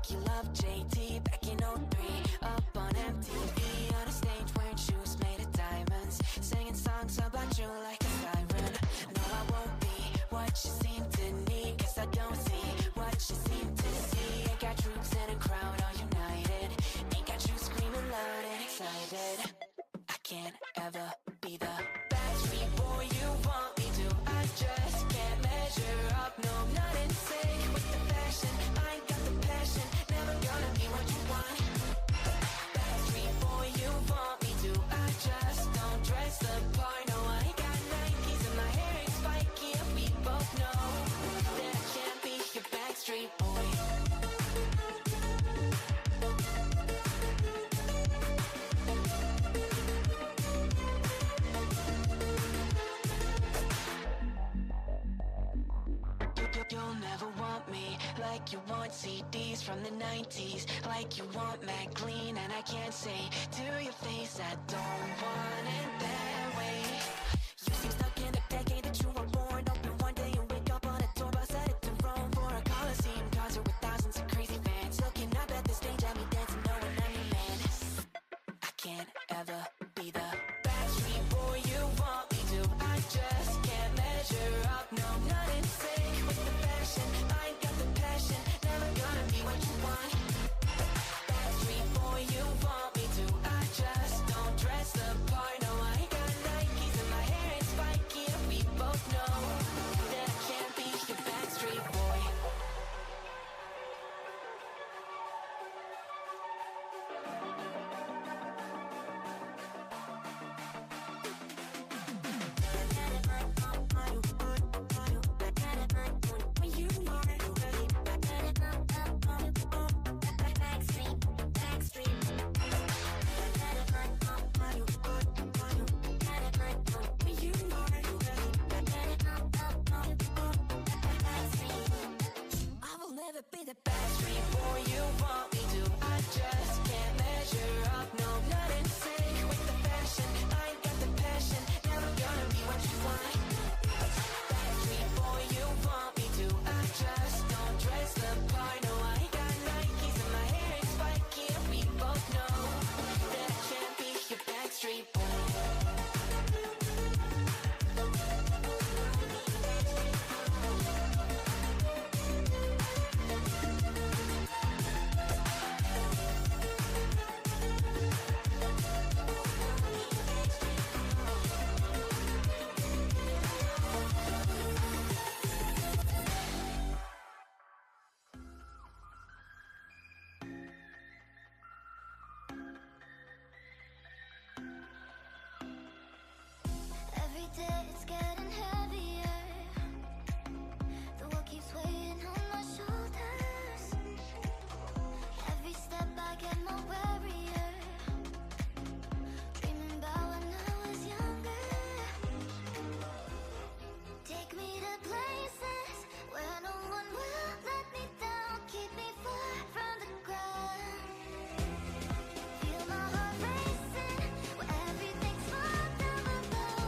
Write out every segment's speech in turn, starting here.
like you love JT back in '03. Up on MTV on a stage wearing shoes made of diamonds, singing songs about you like a siren. No, I won't be what you seem to need, 'cause I don't see what you seem to see. Ain't got troops in a crowd all united, ain't got you screaming loud and excited. I can't ever be the Backstreet boy you want me to. I just can't measure up, no, I'm not in sync with the fashion. I ain't got the passion, never gonna be what you want. Backstreet boy you want me to. I just don't dress the part, no, I ain't got Nikes and my hair ain't spiky, and we both know that I can't be your Backstreet boy. You'll never want me like you want CDs from the 90s, like you want Mac Clean, and I can't say to your face I don't want it that way. You seem stuck in the decade that you were born. Open one day and wake up on a tour bus headed to Rome for a Coliseum concert with thousands of crazy fans looking up at the stage at me dancing, knowing I'm your man. I can't ever be the Backstreet boy you want me to. I just can't measure up, no, I'm not in sync with the fashion. I ain't got the passion, never gonna be what you want. Backstreet boy you want me to. I just don't dress the part, no, I ain't got Nikes and my hair ain't spiky, and we both know that I can't be your Backstreet boy. I will never be the Backstreet boy you want me to. I just can't measure up, no, I'm not in sync with the fashion. I ain't got the passion, never gonna be what you want. Backstreet boy you want me to. I just don't dress the part, no, I ain't got Nikes and my hair ain't spiky, and we both know that I can't be your Backstreet boy. Every day it's getting heavier. The world keeps weighing on my shoulders. Every step I get more warier. Dreaming about when I was younger. Take me to places where no one will let me down. Keep me far from the ground. Feel my heart racing where everything's far down below.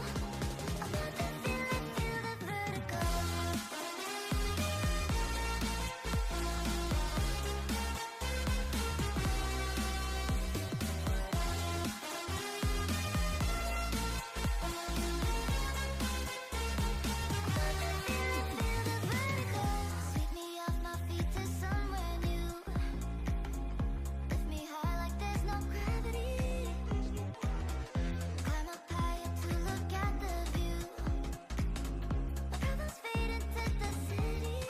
I want that feeling, feel the vertigo. Sweep me off my feet to somewhere new. Lift me high like there's no gravity. Climb up higher to look at the view. My problems fade into the city.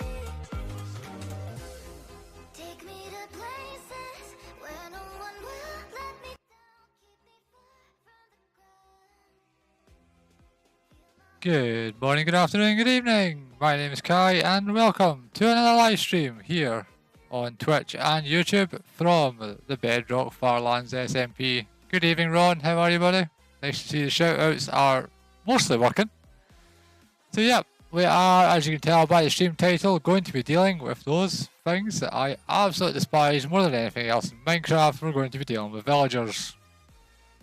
Take me to places where no one will let me down. Keep me far from the ground. Good morning, good afternoon, good evening. My name is Kai and welcome to another live stream here on Twitch and YouTube from the Bedrock Farlands SMP. Good evening, Ron. How are you, buddy? Nice to see the shout outs are mostly working. So, yep, we are, as you can tell by the stream title, going to be dealing with those things that I absolutely despise more than anything else in Minecraft. We're going to be dealing with villagers.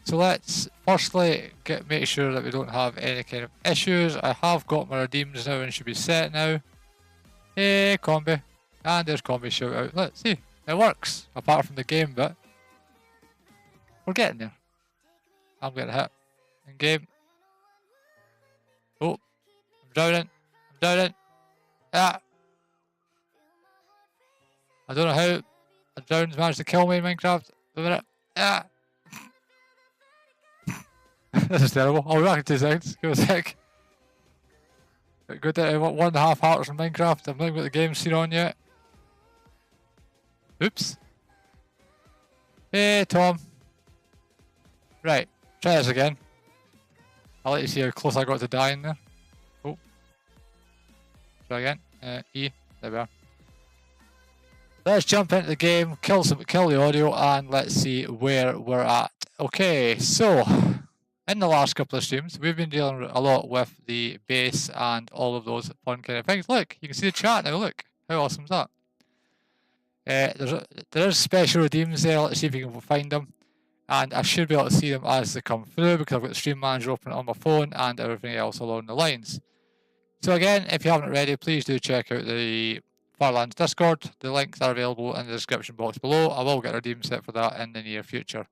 So let's firstly make sure that we don't have any kind of issues. I have got my redeems now and should be set now. Hey, Combi. And there's Combi shout out. Let's see. It works, apart from the game bit. We're getting there. I'm getting hit. In game. Oh, I'm drowning. I'm drowning. Ah! I don't know how a drown's managed to kill me in Minecraft. Wait a minute. Ah! This is terrible. I'll be back in 2 seconds. Give me a sec. Go down to 1.5 hearts in Minecraft. I've not even got the game scene on yet. Oops. Hey, Tom. Right. Try this again. I'll let you see how close I got to dying there. Oh. Try again. E. There we are. Let's jump into the game, kill the audio, and let's see where we're at. Okay, so in the last couple of streams, we've been dealing a lot with the base and all of those fun kind of things. Look, you can see the chat now. Look, how awesome is that? There's special redeems there. Let's see if we can find them, and I should be able to see them as they come through because I've got the stream manager open on my phone and everything else along the lines. So again, if you haven't already, please do check out the Farlands Discord. The links are available in the description box below. I will get a redeem set for that in the near future.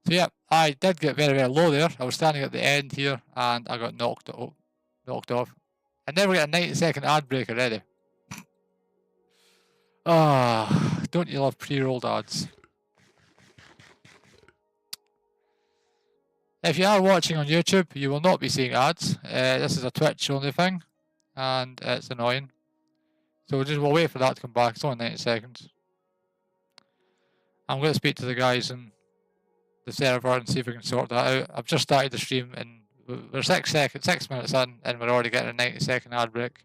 So yeah, I did get very, very low there. I was standing at the end here and I got knocked off. And then we get a 90-second ad break already. Ah, don't you love pre-rolled ads? If you are watching on YouTube, you will not be seeing ads. This is a Twitch only thing, and it's annoying. So we'll wait for that to come back. It's only 90 seconds. I'm going to speak to the guys in the server and see if we can sort that out. I've just started the stream and we're 6 minutes in and we're already getting a 90-second ad break.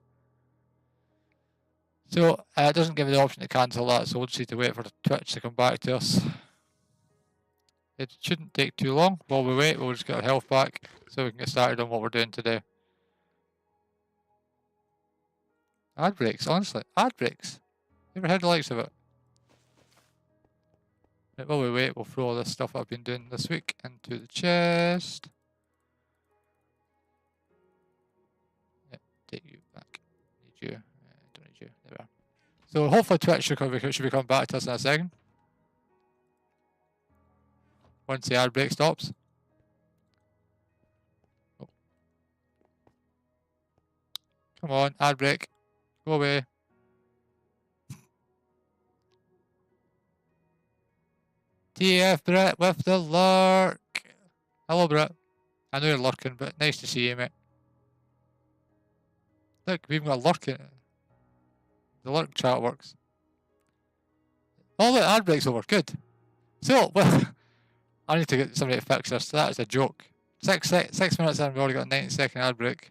So it doesn't give me the option to cancel that, so we'll just need to wait for Twitch to come back to us. It shouldn't take too long. While we wait, we'll just get our health back so we can get started on what we're doing today. Ad breaks, honestly. Ad breaks. Never heard the likes of it. Right, while we wait, we'll throw all this stuff I've been doing this week into the chest. Yep, take you back. Need you. Don't need you. There we are. So hopefully Twitch should be coming back to us in a second. Once the ad break stops. Oh. Come on, ad break. Go away. TF Brett with the lurk. Hello Brett. I know you're lurking, but nice to see you, mate. Look, we've got a lurk in it. The lurk chat works. Oh look, ad break's over. Good. So, well, I need to get somebody to fix this. That is a joke. 6 minutes in, we've already got a 90-second ad break.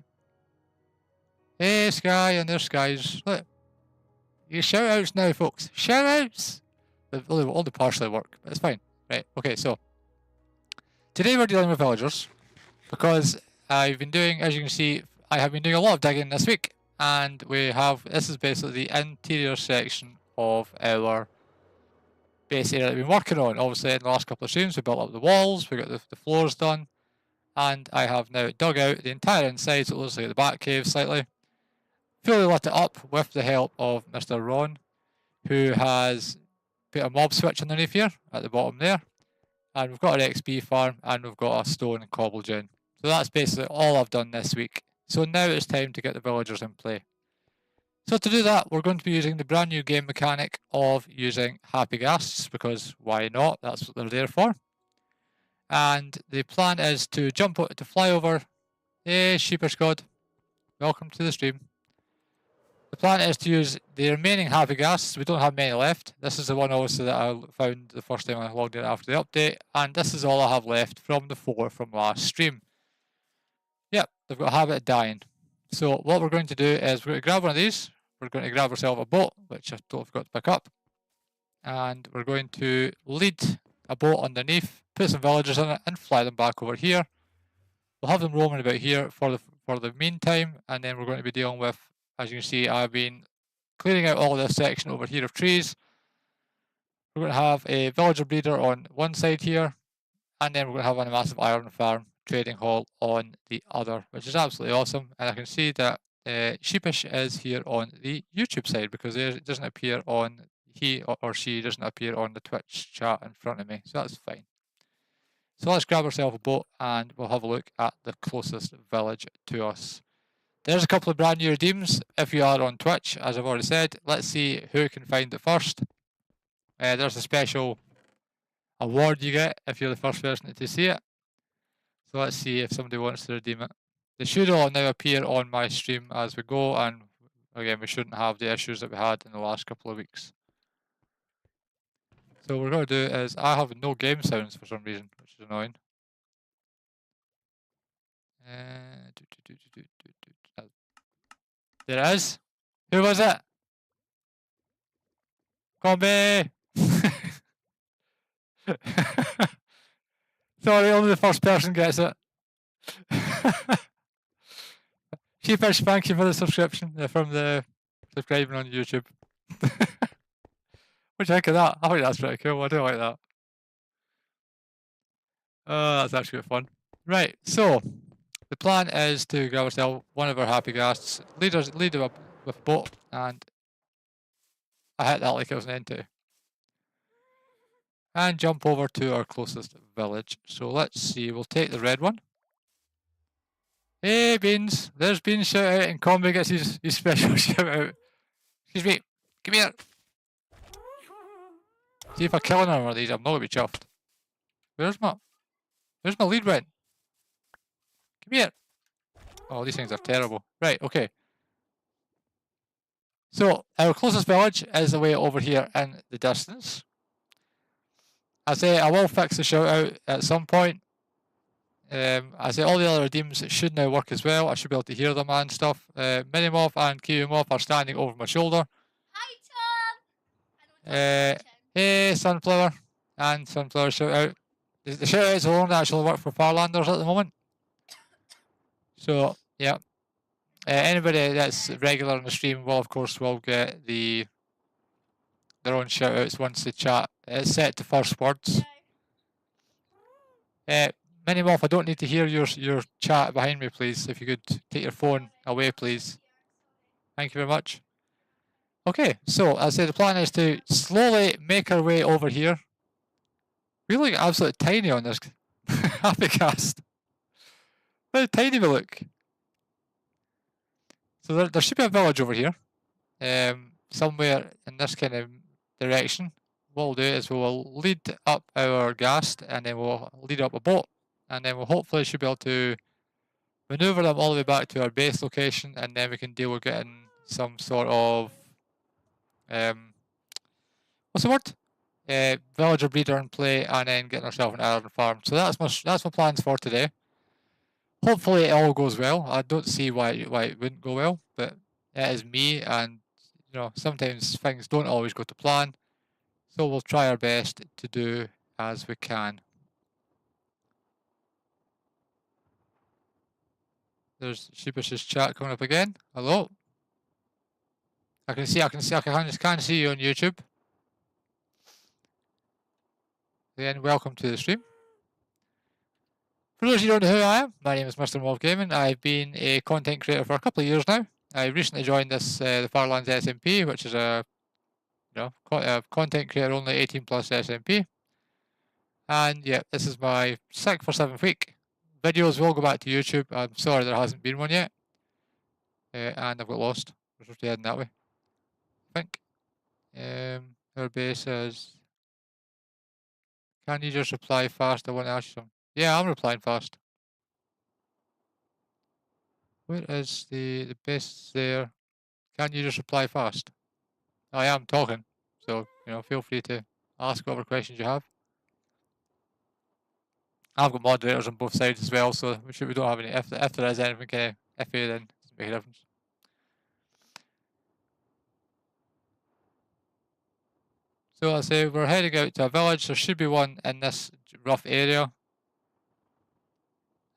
Hey Sky, and there's Skies. Look. You shout outs now, folks. Shout outs! They only partially work, but it's fine. Right, okay, so. Today we're dealing with villagers. Because I've been doing, as you can see, I have been doing a lot of digging this week. And this is basically the interior section of our base area that we've been working on. Obviously, in the last couple of streams, we built up the walls, we got the floors done. And I have now dug out the entire inside, so it looks like the back cave slightly. Fully lit it up with the help of Mr. Ron, who has put a mob switch underneath here at the bottom there. And we've got our XP farm and we've got a stone and cobble gen. So that's basically all I've done this week. So now it's time to get the villagers in play. So to do that, we're going to be using the brand new game mechanic of using happy ghasts, because why not? That's what they're there for. And the plan is to fly over. Hey, Sheepish God. Welcome to the stream. The plan is to use the remaining happy ghasts. We don't have many left. This is the one obviously that I found the first time I logged in after the update. And this is all I have left from the 4 from last stream. Yep, they've got a habit of dying. So what we're going to do is we're going to grab one of these. We're going to grab ourselves a boat, which I totally forgot to pick up. And we're going to lead a boat underneath, put some villagers in it, and fly them back over here. We'll have them roaming about here for the meantime, and then we're going to be dealing with, as you can see, I've been clearing out all this section over here of trees. We're going to have a villager breeder on one side here, and then we're going to have a massive iron farm trading hall on the other, which is absolutely awesome. And I can see that Sheepish is here on the YouTube side, because it doesn't appear on he or she doesn't appear on the Twitch chat in front of me, so that's fine. So let's grab ourselves a boat and we'll have a look at the closest village to us. There's a couple of brand new redeems if you are on Twitch, as I've already said. Let's see who can find it first. There's a special award you get if you're the first person to see it. So let's see if somebody wants to redeem it. They should all now appear on my stream as we go, and again, we shouldn't have the issues that we had in the last couple of weeks. So what we're going to do is, I have no game sounds for some reason, which is annoying. There it is. Who was it? Combi! Sorry, only the first person gets it. Sheepish, thank you for the subscription, from the subscribing on YouTube. What do you think of that? I think that's pretty cool. I do like that. That's actually fun. Right, so the plan is to grab ourselves one of our happy guests, lead them up with a boat, and I hit that like it was an N2. And jump over to our closest village. So let's see, we'll take the red one. Hey Beans, there's Beans shout out, and Combi gets his special shout out. Excuse me, come here. See if I kill one of these, I'm not gonna be chuffed. Where's my lead went? Come here. Oh, these things are terrible. Right, okay. So, our closest village is away over here in the distance. I say I will fix the shout out at some point. I say all the other redeems should now work as well. I should be able to hear them and stuff. Minimoff and Kiwimoff are standing over my shoulder. Hi, Tom. Hey, Sunflower. And Sunflower shout out. The shout outs will only actually work for Farlanders at the moment. So, yeah. Anybody that's regular on the stream will, of course, will get their own shout outs once the chat is set to first words. Minimoff, I don't need to hear your chat behind me, please. If you could take your phone away, please. Thank you very much. Okay, so as I say, the plan is to slowly make our way over here. We look absolutely tiny on this happy cast. Very tiny we look. So there should be a village over here. Somewhere in this kind of direction. What we'll do is we'll lead up our ghast, and then we'll lead up a boat. And then we'll hopefully should be able to maneuver them all the way back to our base location, and then we can deal with getting some sort of what's the word? Villager breeder in play, and then getting ourselves an Ireland farm. So that's my plans for today. Hopefully it all goes well. I don't see why it wouldn't go well, but it is me, and you know, sometimes things don't always go to plan. So we'll try our best to do as we can. There's Sheepish's chat coming up again. Hello. I can see you on YouTube. Again, welcome to the stream. For those of you who don't know who I am, my name is Mr. Wolf Gaming. I've been a content creator for a couple of years now. I recently joined the Farlands SMP, which is a content creator only 18 plus SMP. And yeah, this is my 6th or 7th week. Videos will go back to YouTube. I'm sorry there hasn't been one yet. And I've got lost. We're supposed to be heading that way, I think. Our base is... Can you just reply fast? I want to ask you something. Yeah, I'm replying fast. Where is the base there? Can you just reply fast? I am talking, so you know, feel free to ask whatever questions you have. I've got moderators on both sides as well, so we don't have any. If there is anything kind of iffy, then it doesn't make a difference. So I say we're heading out to a village. There should be one in this rough area,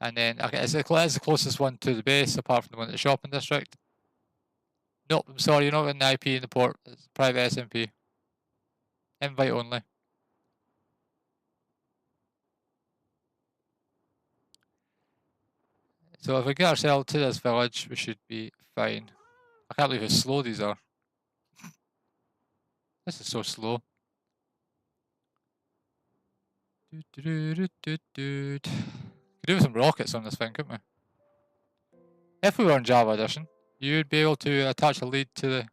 and then okay, it's the closest one to the base, apart from the one at the shopping district. Nope, I'm sorry, you're not getting the IP in the port. It's private SMP. Invite only. So if we get ourselves to this village, we should be fine. I can't believe how slow these are. This is so slow. Could do with some rockets on this thing, couldn't we? If we were on Java Edition, you'd be able to attach a lead to the...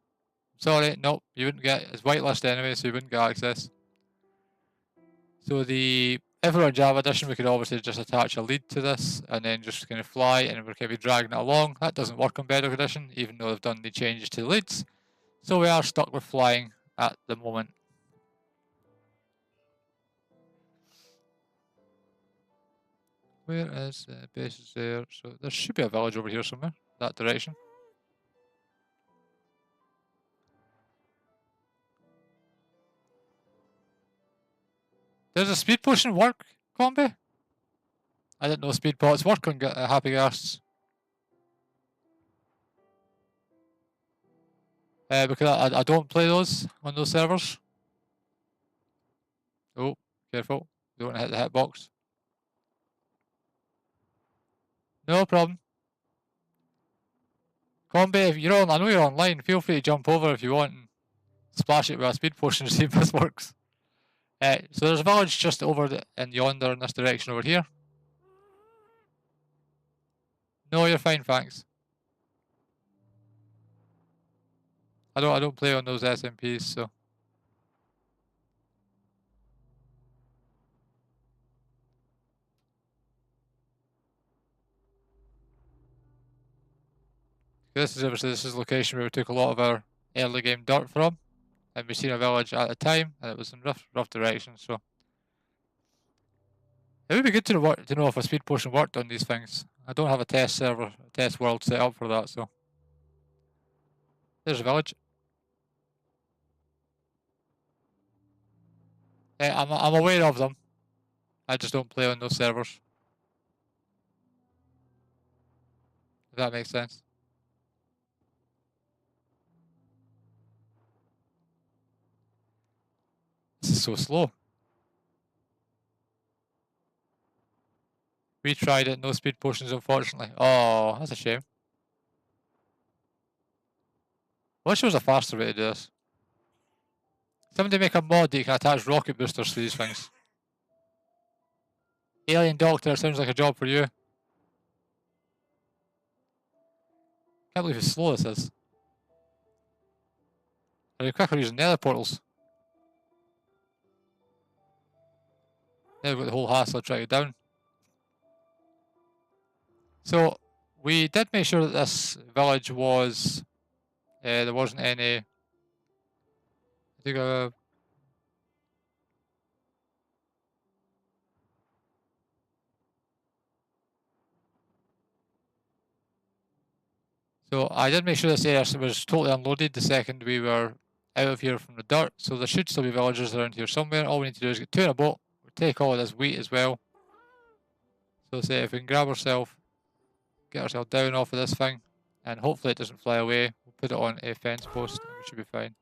Sorry, nope, you wouldn't get... It's whitelist anyway, so you wouldn't get access. So if we were on Java Edition, we could obviously just attach a lead to this and then just kind of fly and we're kind of dragging it along. That doesn't work on Bedrock Edition, even though they've done the changes to the leads. So we are stuck with flying at the moment. Where is the base? Is there? So there should be a village over here somewhere, that direction. Does a speed potion work, Combi? I didn't know speed pots work on Happy Ghasts. Because I don't play those on those servers. Oh, careful. Don't hit the hitbox. No problem. Combi, if you're on, I know you're online, feel free to jump over if you want and splash it with a speed potion to see if this works. So there's a village just over in yonder in this direction over here. No, you're fine, thanks. I don't play on those SMPs, so. This is the location where we took a lot of our early game dirt from. And we seen a village at the time, and it was in rough direction, so. It would be good to know if a speed potion worked on these things. I don't have a test world set up for that, so. There's a village. I'm aware of them. I just don't play on those servers. If that makes sense. This is so slow. We tried it, no speed potions unfortunately. Oh, that's a shame. I wish there was a faster way to do this. Somebody make a mod that you can attach rocket boosters to these things. Alien Doctor sounds like a job for you. Can't believe how slow this is. Are you quicker using nether portals? Now we've got the whole hassle of trying to get down. So, we did make sure that this village was... there wasn't any... I think so I did make sure this area was totally unloaded the second we were out of here from the dirt. So there should still be villagers around here somewhere. All we need to do is get two in a boat. We'll take all of this wheat as well. So say if we can grab ourselves, get ourselves down off of this thing, and hopefully it doesn't fly away. We'll put it on a fence post and we should be fine.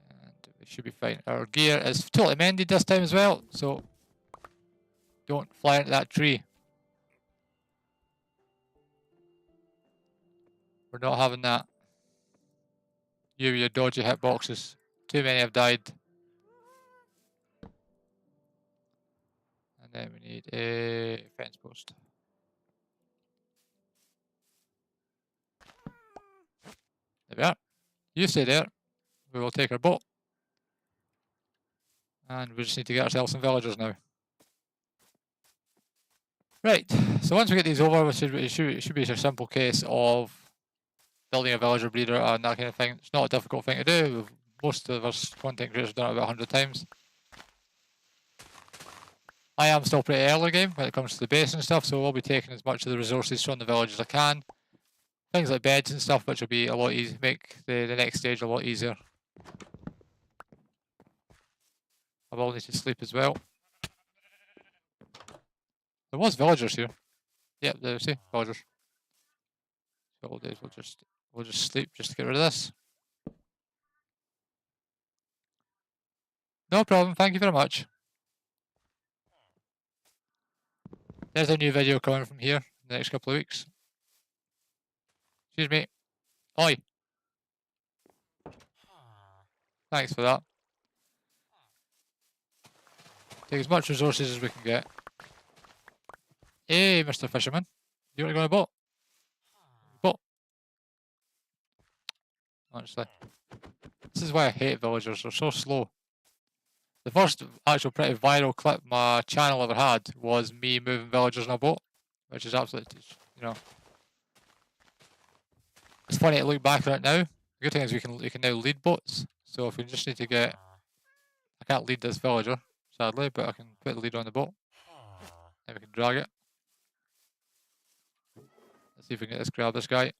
And we should be fine. Our gear is totally mended this time as well, so don't fly into that tree. We're not having that. You with your dodgy hitboxes. Too many have died. And then we need a fence post. There we are. You stay there. We will take our boat. And we just need to get ourselves some villagers now. Right, so once we get these over, it should be a simple case of building a villager breeder and that kind of thing. It's not a difficult thing to do. Most of us content creators have done it about 100 times. I am still pretty early game when it comes to the base and stuff, so we'll be taking as much of the resources from the village as I can. Things like beds and stuff, which will be a lot easier, make the next stage a lot easier. I will need to sleep as well. There was villagers here. Yep, there you see, villagers. So all days we'll just sleep just to get rid of this. No problem, thank you very much. There's a new video coming from here in the next couple of weeks. Excuse me. Oi. Thanks for that. Take as much resources as we can get. Hey, Mr. Fisherman. You want to go on a boat? Boat. Honestly. This is why I hate villagers. They're so slow. The first actual pretty viral clip my channel ever had was me moving villagers on a boat. Which is absolutely, you know. It's funny to look back on it now. The good thing is we can now lead boats. So if we just need to get... I can't lead this villager, sadly, but I can put the lead on the boat. And we can drag it. Let's see if we can grab this guy.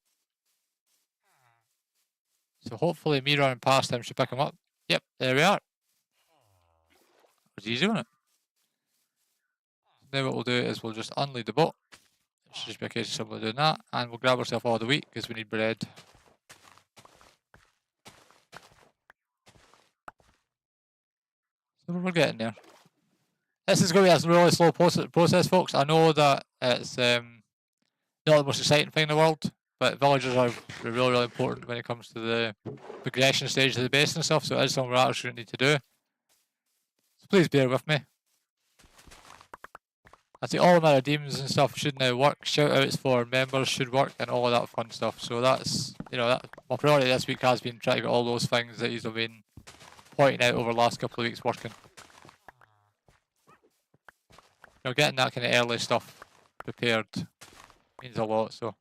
So hopefully me running past him should pick him up. Yep, there we are. It was easy, wasn't it? Now what we'll do is we'll just unlead the boat. It should just be a case of simply doing that. And we'll grab ourselves all the wheat because we need bread. So we're getting there. This is going to be a really slow process, folks. I know that it's not the most exciting thing in the world, but villagers are really, really important when it comes to the progression stage of the base and stuff, so it is something we're actually going to need to do. So please bear with me. I think all of my redeems and stuff should now work. Shoutouts for members should work and all of that fun stuff. So that's, you know, my priority this week has been trying to get all those things that you've been pointing out over the last couple of weeks working. You know, getting that kind of early stuff prepared means a lot, so.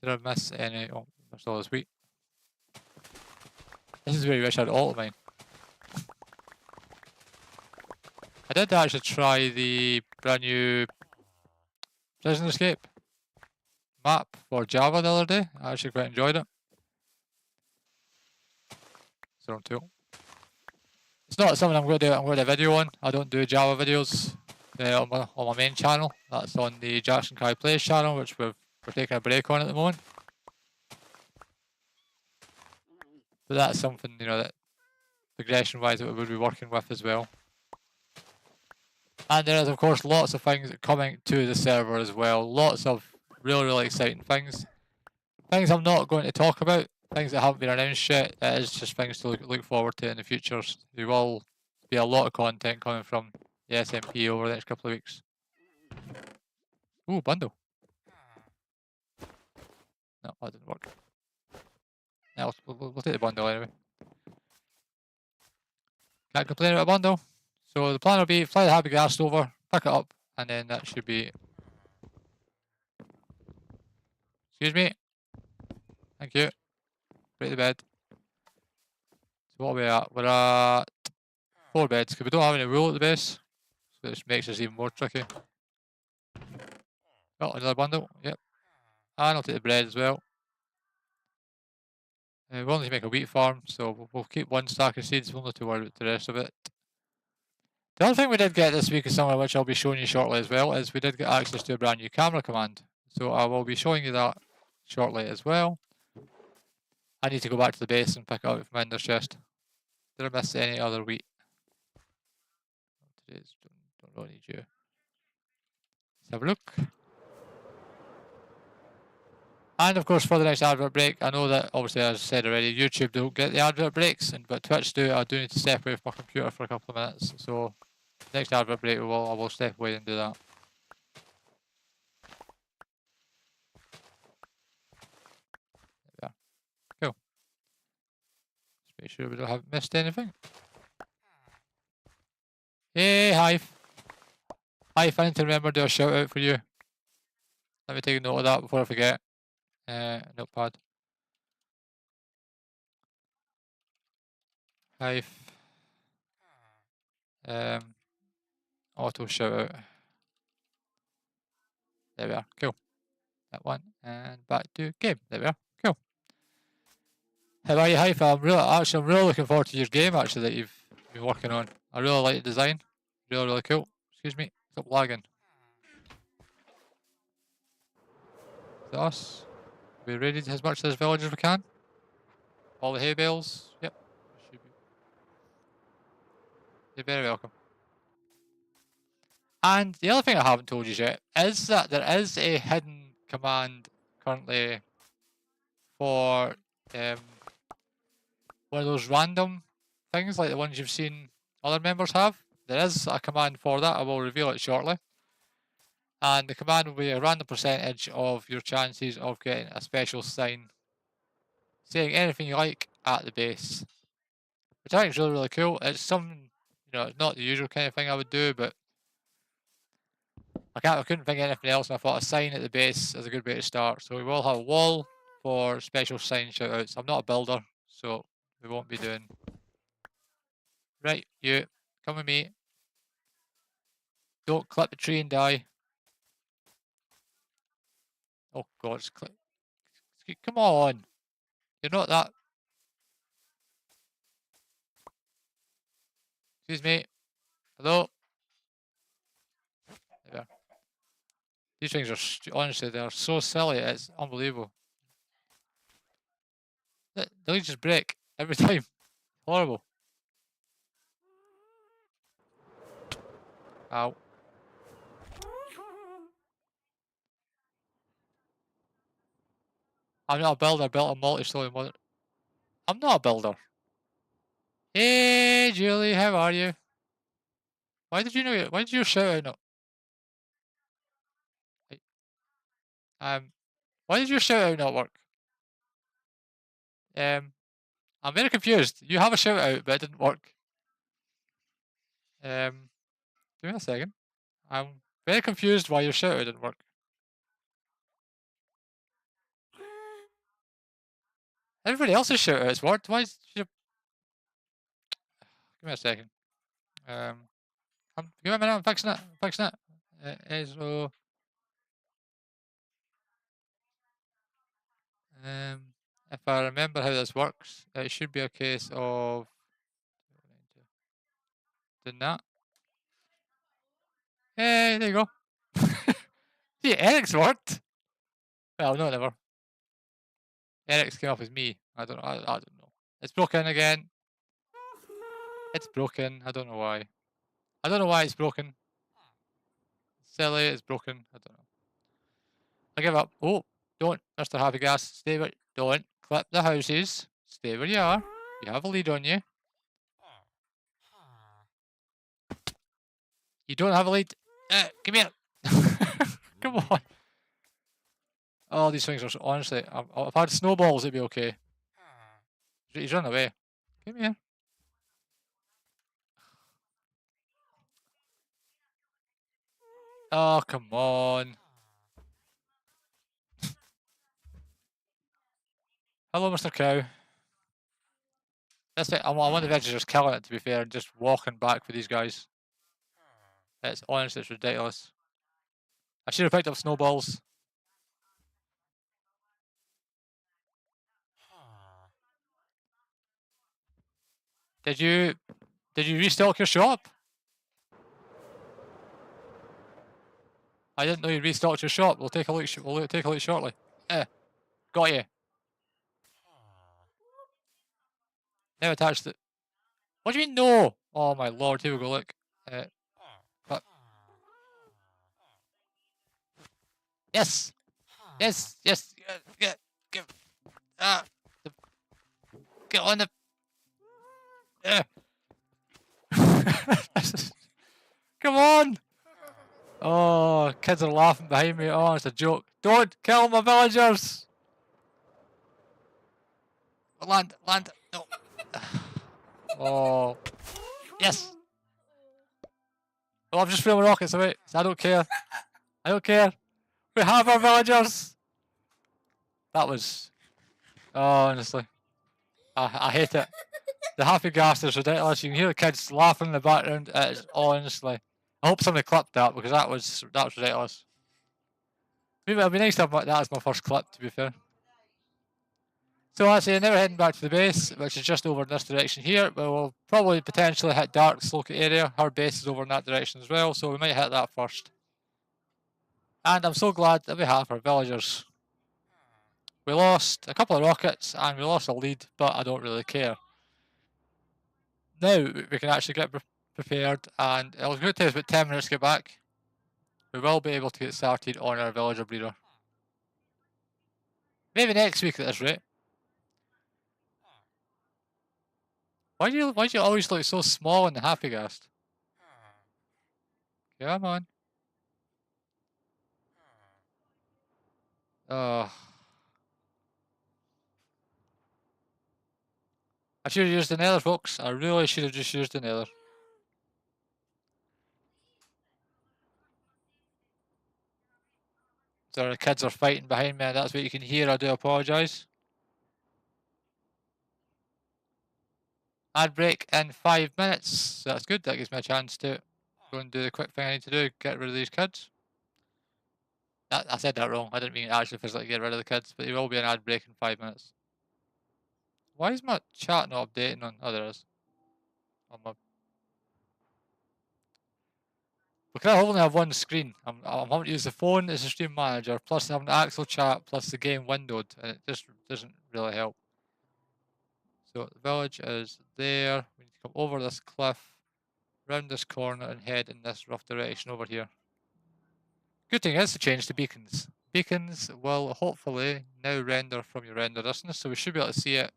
Did I miss any? Oh, missed all this wheat. This is where you wish I had all of mine. I did actually try the brand new Prison Escape map for Java the other day. I actually quite enjoyed it. It's their own tool. It's not something I'm going to do a video on. I don't do Java videos on my main channel. That's on the Jackson Kai Plays channel, which we're taking a break on at the moment. But that's something, you know, that progression wise that we would be working with as well. And there is of course lots of things coming to the server as well. Lots of really, really exciting things. Things I'm not going to talk about. Things that haven't been announced yet. It is just things to look forward to in the future. There will be a lot of content coming from the SMP over the next couple of weeks. Ooh, bundle. No, that didn't work. No, we'll take the bundle anyway. Can't complain about a bundle. So the plan will be fly the happy gas over, pick it up, and then that should be... Excuse me. Thank you. Break the bed. So what are we at? We're at 4 beds, because we don't have any wool at the base. So this makes this even more tricky. Oh, another bundle. Yep. And I'll take the bread as well. We'll only make a wheat farm, so we'll keep 1 stack of seeds. We'll not to worry about the rest of it. The other thing we did get this week is something which I'll be showing you shortly as well, is we did get access to a brand new camera command. So I will be showing you that shortly as well. I need to go back to the base and pick it up from my Ender's chest. Did I miss any other wheat? Today's don't really need you. Let's have a look. And of course for the next advert break, I know that obviously as I said already, YouTube don't get the advert breaks, but Twitch do. I do need to step away from my computer for a couple of minutes. So next advert break I will step away and do that. There we are. Cool. Just make sure we don't have missed anything. Hey Hive. Hive, I need to remember to do a shout out for you. Let me take a note of that before I forget. Notepad. Hive. Auto shout out. There we are. Cool. That one. And back to game. There we are. Cool. How are you, Hive? I'm really looking forward to your game actually that you've been working on. I really like the design. Really, really cool. Excuse me. Stop lagging. Is that us? We raided as much of this village as we can. All the hay bales. Yep. Should be. You're very welcome. And the other thing I haven't told you yet is that there is a hidden command currently for one of those random things like the ones you've seen other members have. There is a command for that. I will reveal it shortly. And the command will be a random percentage of your chances of getting a special sign saying anything you like at the base, which I think is really, really cool. It's something, it's not the usual kind of thing I would do, but I couldn't think of anything else, and I thought a sign at the base is a good way to start. So we will have a wall for special sign shoutouts. I'm not a builder, so we won't be doing. Right, you, come with me. Don't clip the tree and die. Oh god, come on. You're not that. Excuse me. Hello? There. These things are, honestly, they're so silly, it's unbelievable. They just break every time. Horrible. Ow. I'm not a builder, I built a multi-story mother. I'm not a builder. Hey, Julie, how are you? Why did you know it? Why did you shout out? No. Why did your shout out not work? I'm very confused. You have a shout out, but it didn't work. Give me a second. I'm very confused why your shout out didn't work. Everybody else's shout outs worked. Why is your... Give me a second. Give me a minute, I'm fixing it. I'm fixing it. So... if I remember how this works, it should be a case of doing that. Hey, there you go. See, Eric's worked. Well, no, never. Eric's came up as me. I don't know. I don't know. It's broken again. It's broken. I don't know why. I don't know why it's broken. Silly, it's broken. I don't know. I give up. Oh, don't, Mr. Happy Gas. Stay where. Don't clip the houses. Stay where you are. You have a lead on you. You don't have a lead. Come here. Come on. Oh, these things are honestly. If I had snowballs, it'd be okay. He's run away. Come here. Oh, come on. Hello, Mr. Cow. That's it. I'm on the verge of just killing it, to be fair, and just walking back for these guys. It's honestly, it's ridiculous. I should have picked up snowballs. Did you restock your shop? I didn't know you restocked your shop. We'll take a look. We'll take a look shortly. Got you. Now attach the. What do you mean no? Oh my lord! Here we go. Look. But... Yes. Yes. Yes. Get. Get on the. Come on. Oh, kids are laughing behind me. Oh, it's a joke. Don't kill my villagers. Land. No. Oh. Yes. Oh, I'm just throwing rockets away. I don't care. I don't care. We have our villagers. That was... Oh, honestly. I hate it. The happy gas is ridiculous. You can hear the kids laughing in the background. It's honestly... I hope somebody clipped that because that was ridiculous. Maybe it'd be nice to have that as my first clip, to be fair. So I say now we're heading back to the base, which is just over in this direction here. But we'll probably potentially hit Dark's local area. Her base is over in that direction as well, so we might hit that first. And I'm so glad that we have our villagers. We lost a couple of rockets and we lost a lead, but I don't really care. Now we can actually get prepared, and it'll take us about 10 minutes to get back. We will be able to get started on our villager breeder. Maybe next week at this rate. Why do you always look so small and happy gassed? Come on. Oh. I should have used the nether, folks. I really should have just used the nether. Sorry, the kids are fighting behind me, and that's what you can hear. I do apologise. Ad break in 5 minutes. So that's good. That gives me a chance to go and do the quick thing I need to do. Get rid of these kids. I said that wrong. I didn't mean actually physically get rid of the kids, but there will be an ad break in 5 minutes. Why is my chat not updating on? Oh, there it is. On my... Because I only have one screen. I'm having to use the phone as a stream manager, plus having the actual chat, plus the game windowed, and it just doesn't really help. So the village is there. We need to come over this cliff, round this corner, and head in this rough direction over here. Good thing is to change to beacons. Beacons will hopefully now render from your render distance, so we should be able to see it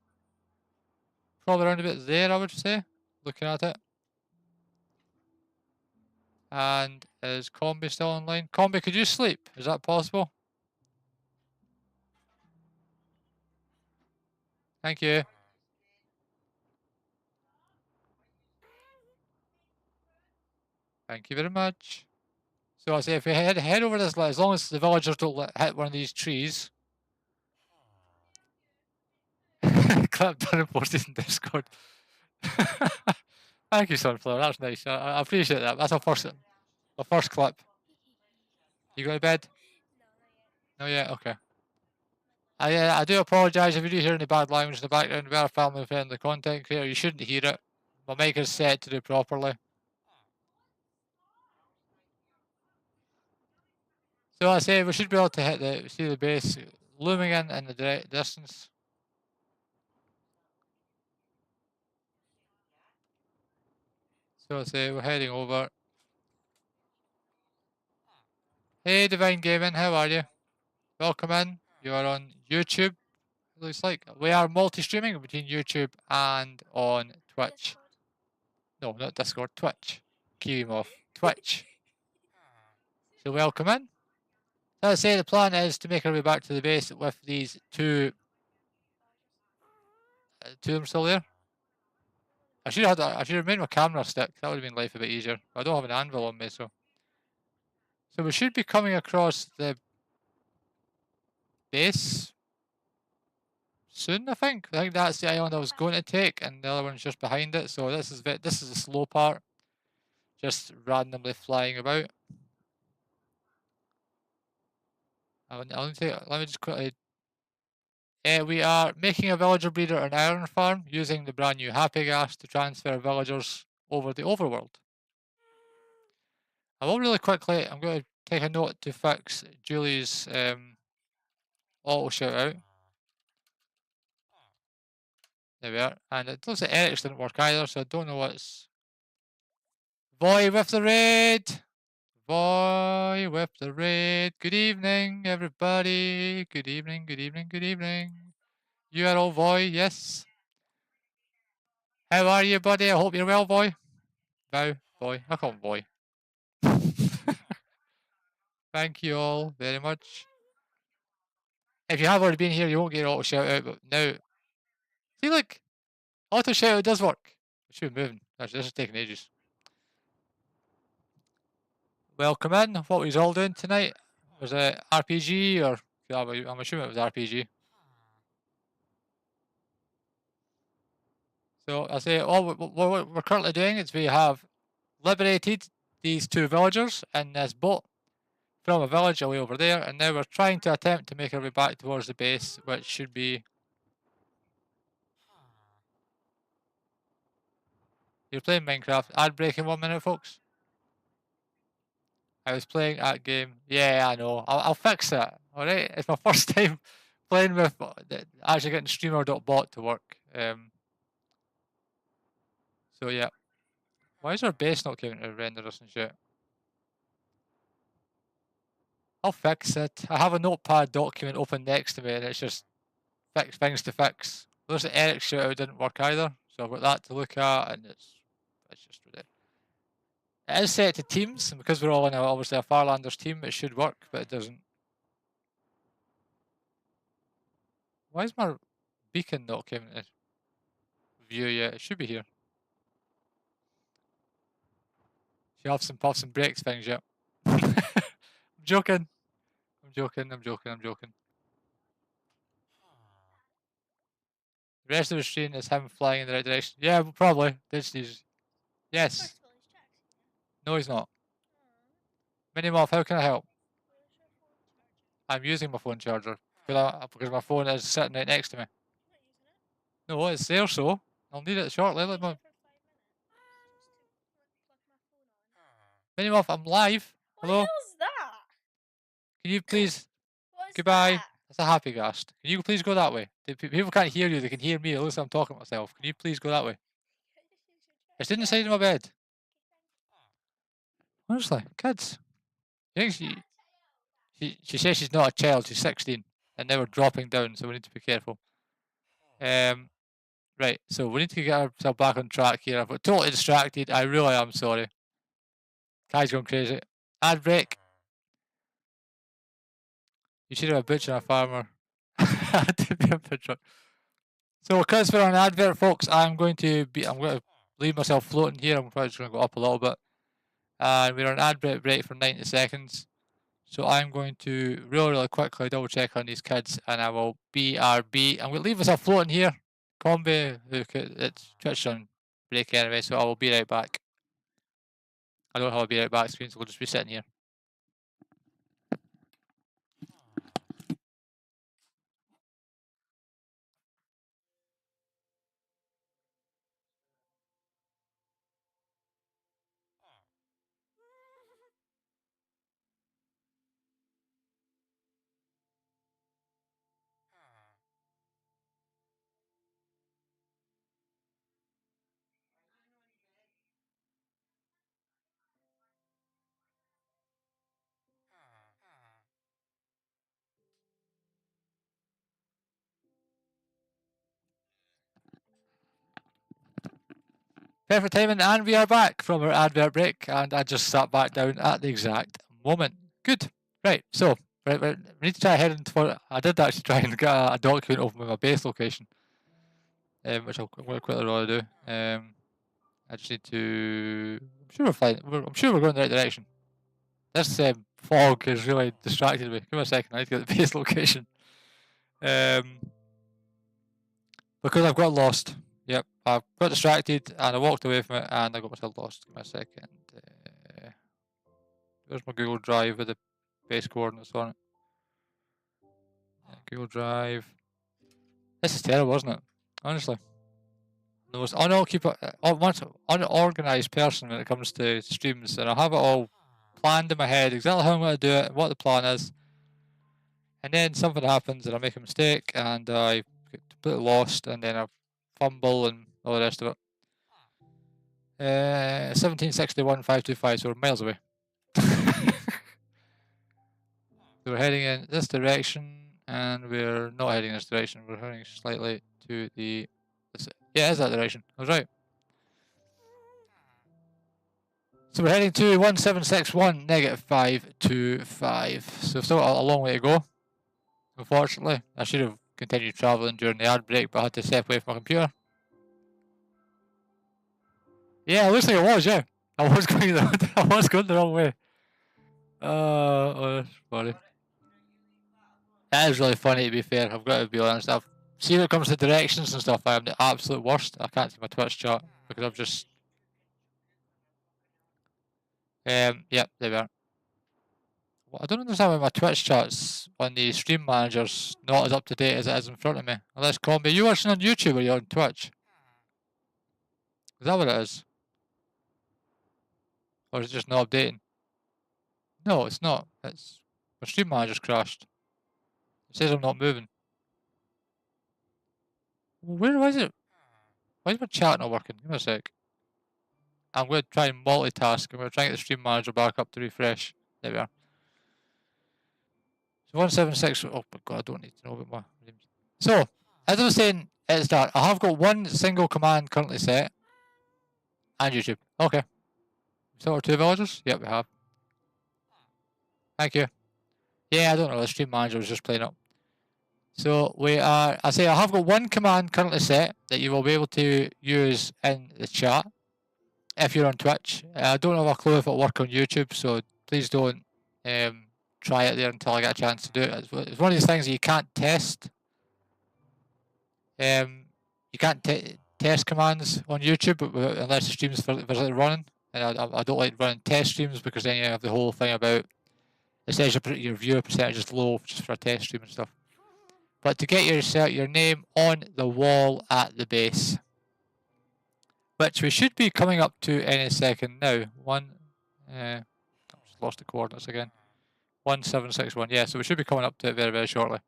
probably around about there, I would say, looking at it. And is Combi still online? Combi, could you sleep? Is that possible? Thank you. Thank you very much. So I say if we head over this, as long as the villagers don't hit one of these trees. Clip done and posted in Discord. Thank you, Sunflower. That's nice. I appreciate that. That's our first clip. You go to bed? No, yeah, okay. I do apologise if you do hear any bad language in the background. We are a family friendly content creator. You shouldn't hear it. My mic is set to do properly. So I say we should be able to see the base looming in the distance. So I say we're heading over. Hey Divine Gaming, how are you? Welcome in. You are on YouTube. It looks like we are multi-streaming between YouTube and on Twitch. No, not Discord, Twitch. Keep him off. Twitch. So welcome in. So I say the plan is to make our way back to the base with these two of them still there. I should have made my camera stick. That would have been life a bit easier. But I don't have an anvil on me, so we should be coming across the base soon. I think that's the island I was going to take, and the other one's just behind it. So this is the slow part, just randomly flying about. Let me just quickly. We are making a villager breeder and iron farm using the brand new Happy Gas to transfer villagers over the overworld. I will really quickly, I'm going to take a note to fix Julie's auto shout out. There we are. And it looks like Eric's didn't work either, so I don't know what's... Voy with the raid! Voy with the raid. Good evening, everybody. Good evening, good evening, good evening. You are all Voy, yes? How are you, buddy? I hope you're well, Voy. Voy. I call him Voy. Thank you all very much. If you have already been here, you won't get an auto shout out, but now... See, look! Auto shout out does work. I should be moving. Actually, this is taking ages. Welcome in. What was all doing tonight? Was it RPG or... I'm assuming it was RPG. So I say all what we're currently doing is we have liberated these two villagers in this boat from a village away over there, and now we're trying to attempt to make our way back towards the base, which should be... You're playing Minecraft. Ad break in 1 minute, folks. I was playing that game. Yeah, I know. I'll fix it. Alright? It's my first time playing with actually getting streamer.bot to work. So yeah. Why is our base not giving to render us and shit? I'll fix it. I have a notepad document open next to me and it's just fix things to fix. Looks like Eric's shout out didn't work either. So I've got that to look at, and it's just ridiculous. It is set to teams, and because we're all in obviously a Farlanders team, it should work, but it doesn't. Why is my beacon not coming to view yet? It should be here. She have some puffs and breaks things yet. I'm joking. I'm joking. I'm joking. I'm joking. The rest of the screen is him flying in the right direction. Yeah, probably. This is. Yes. No, he's not. Minimoff, how can I help? I'm using my phone charger because my phone is sitting right next to me. No, it's there, so I'll need it shortly. Let me. Minimoff, I'm live. Hello. What is that? Can you please? What is Goodbye. that? That's a happy ghast. Can you please go that way? People can't hear you. They can hear me. At least I'm talking to myself. Can you please go that way? It's in the side of my bed. Honestly, kids. I think she says she's not a child. She's 16, and now we're dropping down, so we need to be careful. Right. So we need to get ourselves back on track here. I've got totally distracted. I really am sorry. Kai's going crazy. Ad break. You should have a butcher and a farmer. To be a butcher. So because we're on an advert, folks, I'm going to leave myself floating here. I'm probably just going to go up a little bit. And we're on an ad break for 90 seconds. So I'm going to really quickly double check on these kids, and I will BRB. I'm going to leave myself floating here. Combi, it's Twitch on break anyway, so I will be right back. I don't have a be right back screen, so we'll just be sitting here. Perfect timing, and we are back from our advert break, and I just sat back down at the exact moment. Good. Right, so we need to try heading for. I did actually try and get a document open with my base location, which I'm going to quickly rather do. I just need to. I'm sure we're fine. I'm sure we're going in the right direction. This fog has really distracted me. Give me a second. I need to get the base location. Because I've got lost. Yep, I got distracted and I walked away from it and I got myself lost. Give me a second. Where's my Google Drive with the base coordinates on it? Google Drive. This is terrible, isn't it? Honestly. The most unorganized person when it comes to streams, and I have it all planned in my head, exactly how I'm going to do it, what the plan is. And then something happens and I make a mistake and I get completely lost and then I fumble and all the rest of it. 1761 525, so we're miles away. So we're heading in this direction, and we're not heading this direction. We're heading slightly to the. Yeah, it is that direction. I was right. So we're heading to 1761 -525. So we've still got a long way to go. Unfortunately, I should have continued travelling during the ad break, but I had to step away from my computer. Yeah, it looks like it was, yeah. I was going the wrong way. Oh, that's funny. That is really funny, to be fair. I've got to be honest. I've seen when it comes to directions and stuff, I am the absolute worst. I can't see my Twitch chat because I've just. Yep, there we are. Well, I don't understand why my Twitch chat's on the stream manager's not as up to date as it is in front of me. Unless Combi, are you watching on YouTube or are you on Twitch? Is that what it is? Or is it just not updating? No, it's not. It's my stream manager's crashed. It says I'm not moving. Where is it? Why is my chat not working? Give me a sec. I'm going to try and multitask. I'm going to try and get the stream manager back up to refresh. There we are. So 176. Oh my god, I don't need to know about my names. So, as I was saying, It's done. I have got one single command currently set. And YouTube. Okay. So our 2 villagers? Yep, we have. Thank you. Yeah, I don't know. The stream manager was just playing up. So we are, I say I have got one command currently set that you will be able to use in the chat if you're on Twitch. I don't have a clue if it'll work on YouTube, so please don't try it there until I get a chance to do it. It's one of these things that you can't test. You can't test commands on YouTube unless the stream's physically running. And I don't like running test streams because then you have the whole thing about it says your viewer percentage is low just for a test stream and stuff. But to get your name on the wall at the base, which we should be coming up to any second now. I just lost the coordinates again. 1761. Yeah, so we should be coming up to it very, very shortly.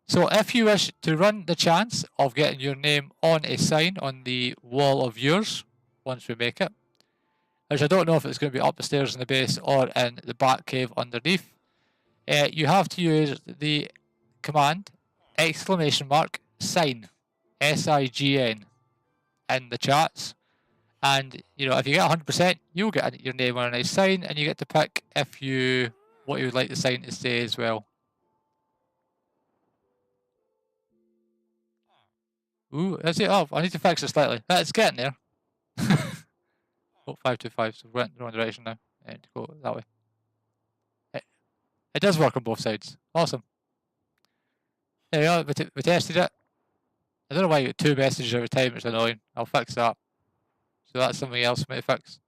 So if you wish to run the chance of getting your name on a sign on the wall of viewers once we make it, which I don't know if it's going to be up the stairs in the base or in the back cave underneath, you have to use the command !sign, SIGN, in the chats. And, you know, if you get 100%, you'll get your name on a nice sign, and you get to pick what you would like the sign to say as well. Ooh, is it? Oh, I need to fix it slightly. It's getting there. Oh, 525, so we're in the wrong direction now. And go that way. It does work on both sides. Awesome. There we go, we tested it. I don't know why you get 2 messages every time, it's annoying. I'll fix that. So that's something else I might fix.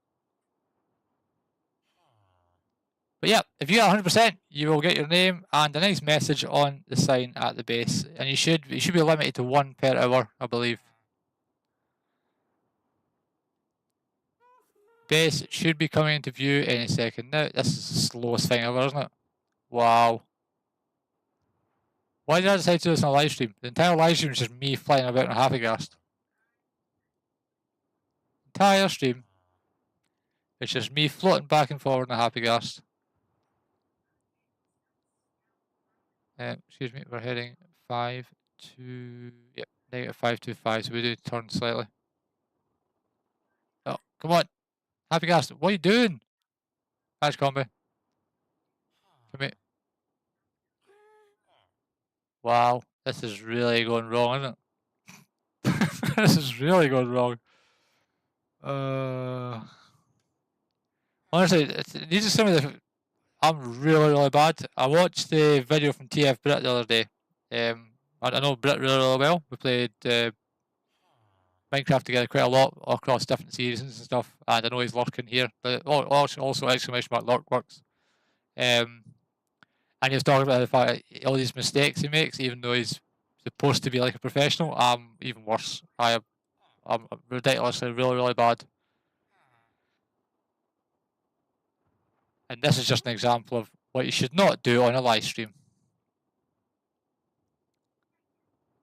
But yeah, if you get 100%, you will get your name and a nice message on the sign at the base. And you should be limited to 1 per hour, I believe. Base should be coming into view any second now. This is the slowest thing ever, isn't it? Wow. Why did I decide to do this on a live stream? The entire live stream is just me flying about in a happy gast. Entire stream. It's just me floating back and forward in a happy gast. Excuse me, we're heading 5 to, yep, negative 525, so we do turn slightly. Oh, come on. Happy gast, what are you doing? Catch combi. Come here. Wow, this is really going wrong, isn't it? This is really going wrong. Honestly, these are some of the. I'm really, really bad. I watched the video from TF Brit the other day. I know Brit really, really well. We played Minecraft together quite a lot across different seasons and stuff. And I know he's lurking here, but also exclamation mark lurk works. And he was talking about the fact that all these mistakes he makes, even though he's supposed to be like a professional, I'm even worse. I'm ridiculously, really, really bad. And this is just an example of what you should not do on a live stream.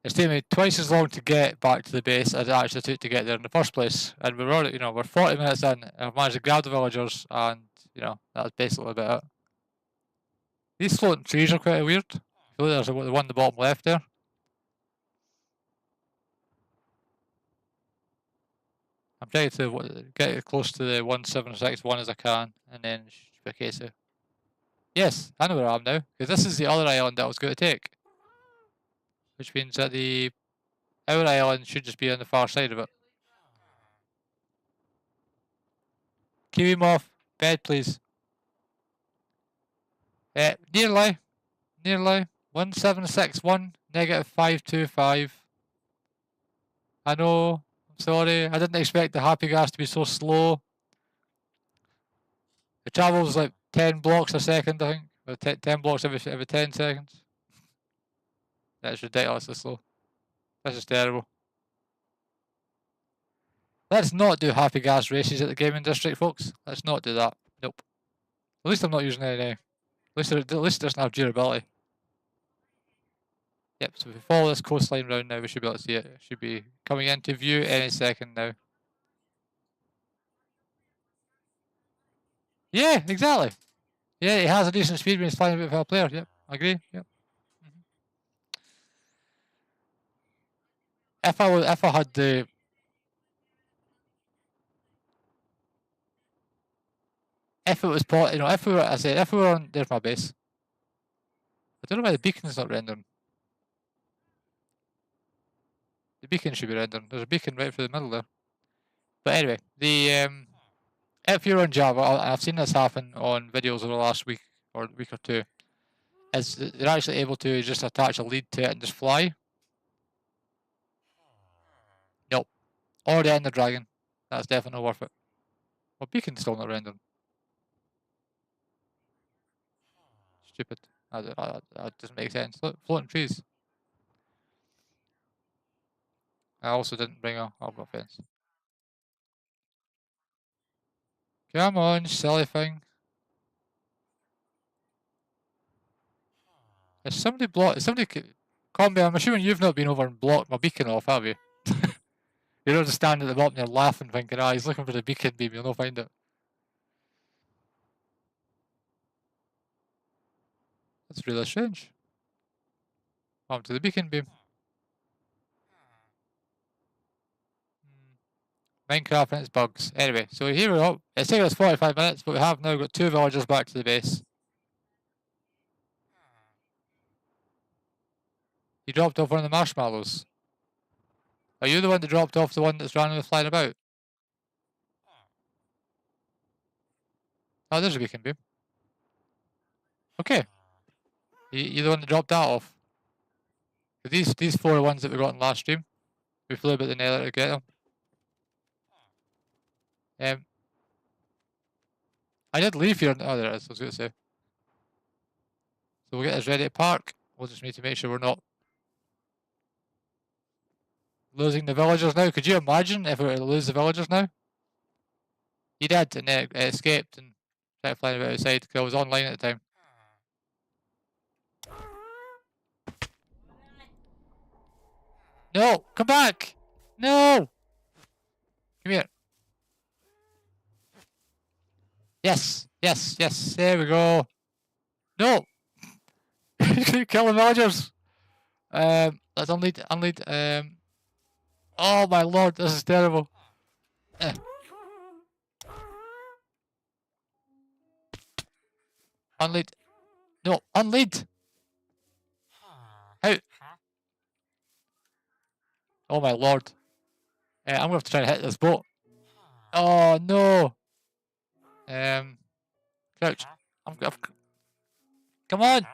It's taken me twice as long to get back to the base as it actually took to get there in the first place. And we're already, we're 40 minutes in, and I've managed to grab the villagers, and that's basically about it. These floating trees are quite weird. I feel like there's the one in the bottom left there. I'm trying to get as close to the 1761 as I can, and then it should be a case of. Yes, I know where I am now, because this is the other island that I was going to take. Which means that our island should just be on the far side of it. Keep him off. Bed, please. Nearly. 1761, negative 525. I know. I'm sorry. I didn't expect the happy gas to be so slow. It travels like 10 blocks a second, I think. Or 10 blocks every 10 seconds. That's ridiculously slow. This is terrible. Let's not do happy gas races at the gaming district, folks. Let's not do that. Nope. At least I'm not using any. At least it doesn't have durability. Yep, so if we follow this coastline round now, we should be able to see it. It should be coming into view any second now. Yeah, exactly. Yeah, it has a decent speed when it's flying a bit for a player. Yep, I agree. Yep. if I had the if it was you know, if we were, I said, if we were on, there's my base. I don't know why the beacon's not rendering. The beacon should be rendering. There's a beacon right through the middle there. But anyway, the if you're on Java, I've seen this happen on videos over the last week or week or two, is they're actually able to just attach a lead to it and just fly. Nope. Already in the dragon. That's definitely not worth it. Well, beacon's still not rendering. Stupid. That doesn't make sense. Look, floating trees. I also didn't bring a fence. Come on, silly thing. Is somebody blocked? Combi, I'm assuming you've not been over and blocked my beacon off, have you? You're not just standing at the bottom and you're laughing, thinking, ah, he's looking for the beacon beam, you'll not find it. That's really strange. What happened to the beacon beam? Minecraft and its bugs. Anyway, so here we go. It's taken us 45 minutes, but we have now got 2 villagers back to the base. You dropped off one of the marshmallows. Are you the one that dropped off the one that's randomly flying about? Oh, there's a beacon beam. Okay. You're the one that dropped that off. These 4 are ones that we got in last stream. We flew about the nether to get them. I did leave here. Oh, there it is. I was going to say. So we'll get this ready to park. We'll just need to make sure we're not losing the villagers now. Could you imagine if we were to lose the villagers now? He did, and then it escaped and started flying about outside because I was online at the time. No! Come back! No! Come here. Yes! Yes! Yes! There we go. No! Kill the villagers! Let's unlead. Oh my lord, this is terrible. Unlead. No, unlead! How? Oh my lord. I'm gonna have to try to hit this boat. Oh no! Crouch. Come on!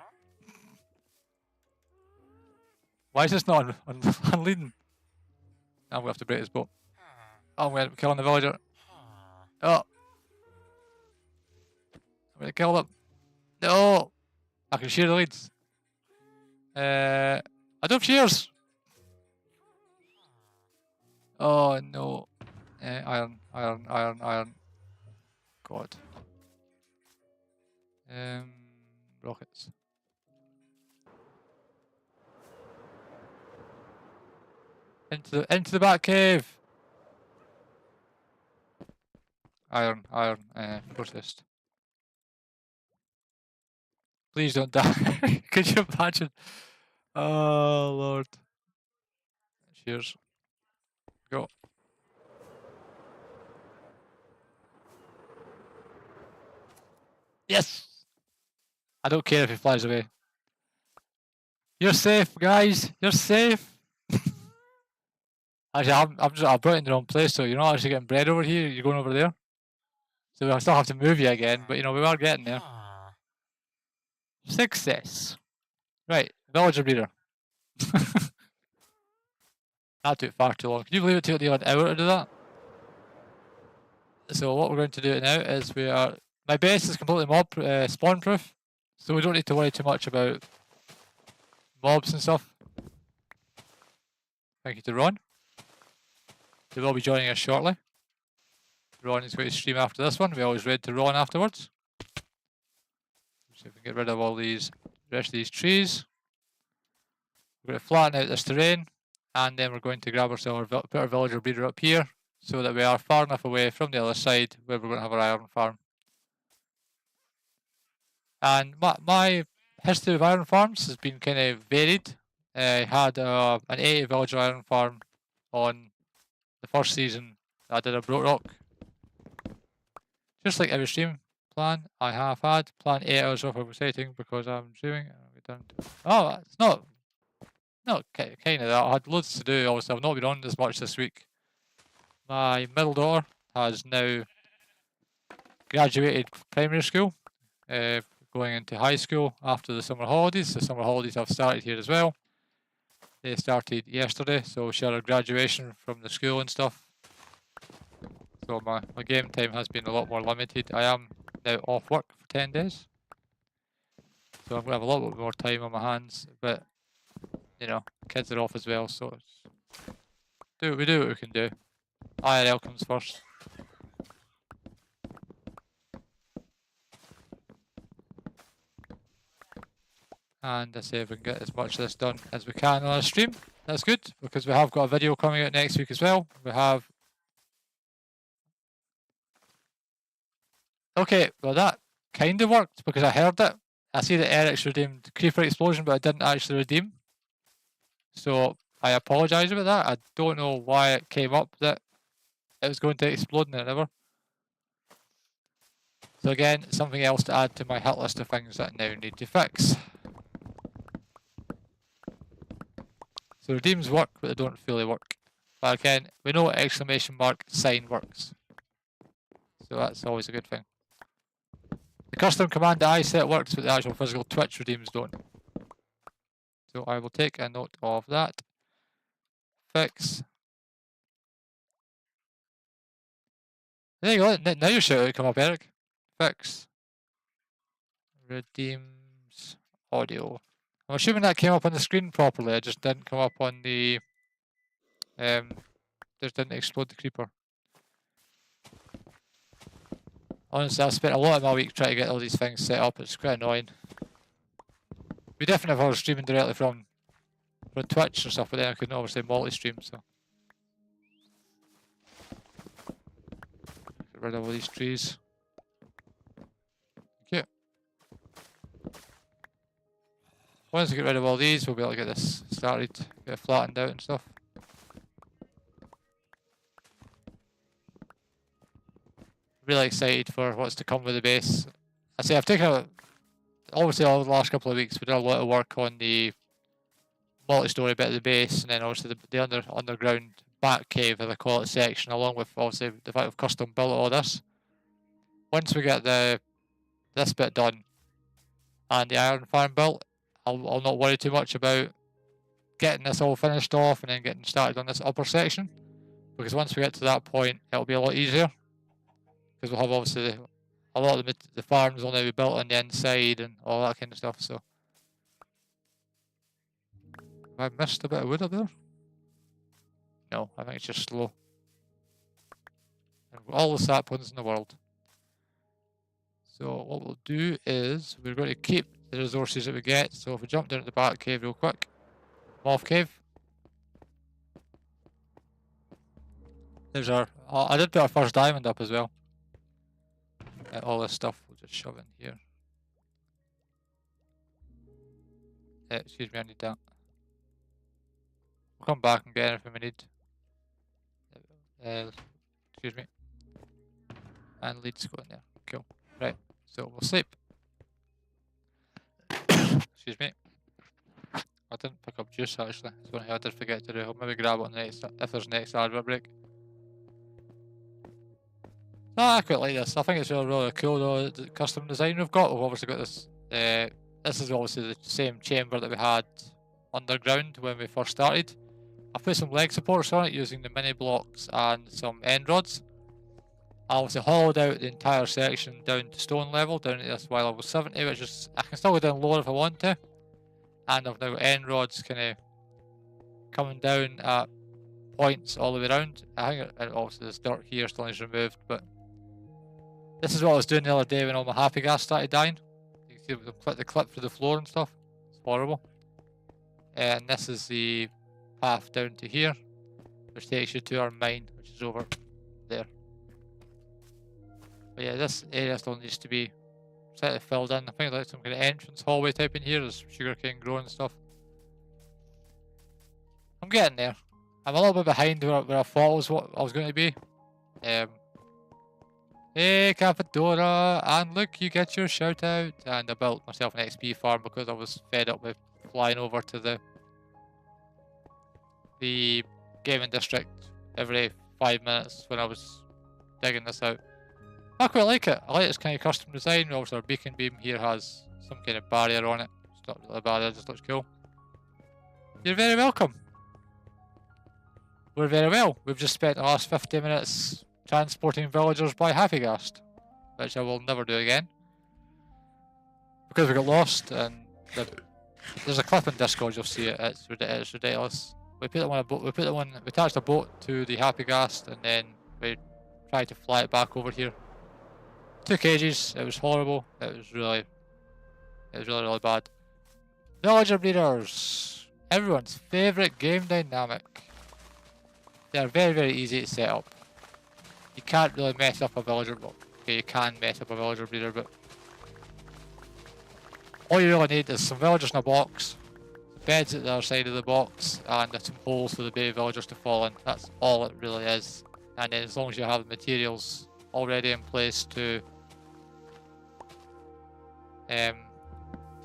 Why is this not on leading? I'm gonna have to break this boat. Oh, I'm gonna be killing the villager. Oh! I'm gonna kill them. No! I can share the leads. I don't have shears! Oh no. Iron. God. Rockets. Into the back cave. Iron. Protest. Please don't die. Could you imagine? Oh lord. Cheers. Go. Yes! I don't care if he flies away. You're safe, guys. You're safe. Actually, I brought it in the wrong place, so you're not actually getting bread over here. You're going over there. So I still have to move you again, but you know, we are getting there. Success. Right, villager breeder. That took far too long. Can you believe it took the odd hour to do that? So what we're going to do now is my base is completely mob spawn proof, so we don't need to worry too much about mobs and stuff. Thank you to Ron. They will be joining us shortly. Ron is going to stream after this one. We always read to Ron afterwards. See if we can get rid of all these rest of these trees. We're going to flatten out this terrain, and then we're going to grab ourselves put our villager breeder up here, so that we are far enough away from the other side where we're going to have our iron farm. And my history of iron farms has been kind of varied. I had an 80 villager iron farm on the first season I did a Bedrock. Just like every stream plan I have had, plan 8 hours of oversetting because I'm doing. Oh, it's not kind of that. I had loads to do. Obviously, I've not been on as much this week. My middle daughter has now graduated primary school, going into high school after the summer holidays. The summer holidays have started here as well. They started yesterday, so she had her graduation from the school and stuff. So my game time has been a lot more limited. I am now off work for 10 days. So I'm going to have a lot more time on my hands, but, you know, kids are off as well, so we do what we can do. IRL comes first. And I say if we can get as much of this done as we can on a stream, that's good, because we have got a video coming out next week as well. We have... Okay, well that kind of worked, because I heard it. I see that Eric's redeemed Creeper Explosion, but I didn't actually redeem. So I apologise about that. I don't know why it came up that it was going to explode and it never. So again, something else to add to my hit list of things that I now need to fix. So redeems work, but they don't fully work. But again, we know exclamation mark sign works. So that's always a good thing. The custom command that I set works, but the actual physical Twitch redeems don't. So I will take a note of that. Fix. There you go. Now your shout out come up, Eric. Fix. Redeems audio. I'm assuming that came up on the screen properly. It just didn't come up on the... just didn't explode the creeper. Honestly, I've spent a lot of my week trying to get all these things set up. It's quite annoying. We definitely have I was streaming directly from Twitch or stuff, but then I couldn't obviously multi-stream, so. Get rid of all these trees. Okay. Once we get rid of all these, we'll be able to get this started, get it flattened out and stuff. Really excited for what's to come with the base. I say I've taken obviously all the last couple of weeks we did a lot of work on the multi-story bit of the base, and then obviously the underground back cave, as I call it, section, along with obviously the fact we've custom built all this. Once we get this bit done and the iron farm built, I'll not worry too much about getting this all finished off and then getting started on this upper section, because once we get to that point it'll be a lot easier, because we'll have obviously a lot of the farms will now be built on the inside and all that kind of stuff. So have I missed a bit of wood up there? No, I think it's just slow. And all the saplings in the world. So what we'll do is we're going to keep the resources that we get. So if we jump down to the back cave real quick, Moth Cave. There's our. Oh, I did put our first diamond up as well. All this stuff we'll just shove in here. Excuse me, I need that. We'll come back and get anything we need. Excuse me. And leads go in there. Cool. Right, so we'll sleep. Excuse me. I didn't pick up juice actually. That's one thing I did forget to do. I'll maybe grab it on the next, if there's next advert break. No, I quite like this. I think it's really cool though, the custom design we've got. We've obviously got this. This is obviously the same chamber that we had underground when we first started. I've put some leg supports on it using the mini blocks and some end rods. I obviously hollowed out the entire section down to stone level, down to this level 70, which is, I can still go down lower if I want to. And I've now got end rods kind of coming down at points all the way around. I think obviously this dirt here still needs removed, but this is what I was doing the other day when all my happy gas started dying. You can see the clip through the floor and stuff. It's horrible. And this is the path down to here, which takes you to our mine, which is over there. But yeah, this area still needs to be slightly filled in. I think like some kind of entrance hallway type in here. There's sugarcane growing and stuff. I'm getting there. I'm a little bit behind where I thought was what I was going to be. Hey, Capadora, and look, you get your shout out. And I built myself an XP farm because I was fed up with flying over to the gaming district every 5 minutes when I was digging this out. I quite like it. I like this kind of custom design. Obviously, our beacon beam here has some kind of barrier on it. It's not really a barrier, it just looks cool. You're very welcome. We're very well. We've just spent the last 50 minutes transporting villagers by Happygast, which I will never do again. Because we got lost, and there's a clip in Discord, you'll see it. It's ridiculous. We put them on a boat. We attached a boat to the Happygast, and then we tried to fly it back over here. Took ages. It was horrible. It was really bad. Villager breeders, everyone's favourite game dynamic. They are very easy to set up. You can't really mess up a villager. Well, okay, you can mess up a villager breeder, but all you really need is some villagers in a box, beds at the other side of the box, and some holes for the baby villagers to fall in. That's all it really is. And then as long as you have the materials already in place to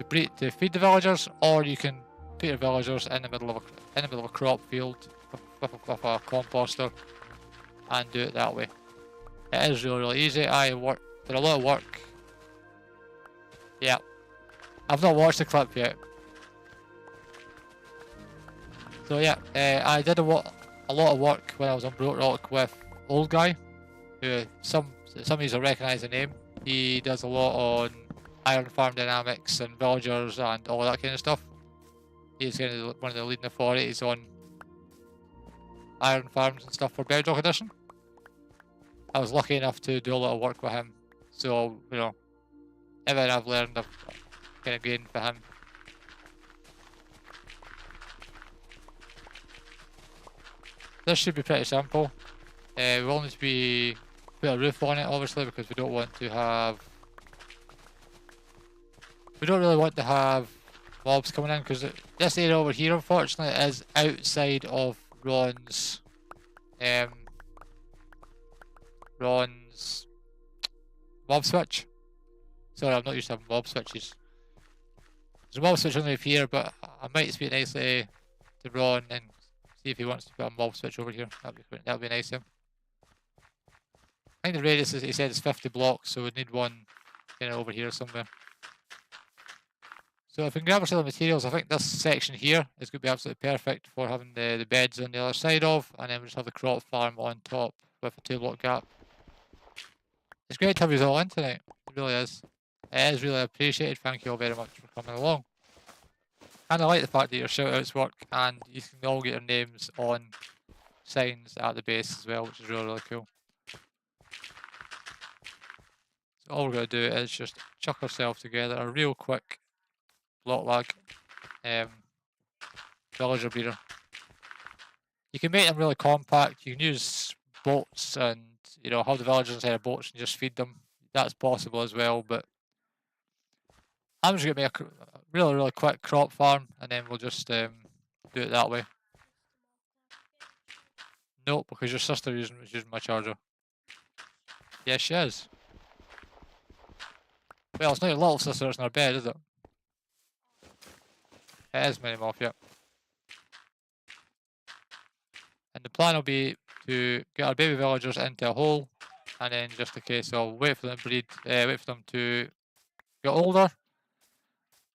feed the villagers, or you can put your villagers in the middle of a crop field with a composter and do it that way. It is really easy. I did a lot of work. Yeah, I've not watched the clip yet. So yeah, I did a lot of work when I was on Bedrock with Old Guy, who some of you will recognise the name. He does a lot on iron farm dynamics and villagers and all that kind of stuff. He's kind of one of the leading authorities on iron farms and stuff for Bedrock Edition. I was lucky enough to do a lot of work with him, so you know, everything I've learned I've kind of gained for him. This should be pretty simple. We will need to put a roof on it, obviously, because we don't want to have. We don't really want to have mobs coming in, because this area over here, unfortunately, is outside of Ron's mob switch. Sorry, I'm not used to having mob switches. There's a mob switch only up here, but I might speak nicely to Ron and see if he wants to put a mob switch over here. That'd be nice of him. I think the radius, he said, is 50 blocks, so we'd need one kind of over here somewhere. So if we can grab ourselves materials, I think this section here is going to be absolutely perfect for having the beds on the other side of, and then we just have the crop farm on top with a 2-block gap. It's great to have you all in tonight. It really is. It is really appreciated. Thank you all very much for coming along. And I like the fact that your shoutouts work, and you can all get your names on signs at the base as well, which is really cool. So all we're going to do is just chuck ourselves together a real quick block lag villager breeder. You can make them really compact. You can use boats and, you know, have the villagers inside of boats and just feed them. That's possible as well, but I'm just going to make a really quick crop farm, and then we'll just do it that way. Nope, because your sister is using my charger. Yes, she is. Well, it's not your little sister that's in her bed, is it? It is Mini Moth, yeah. And the plan will be to get our baby villagers into a hole, and then just a case of wait for them to breed, wait for them to get older.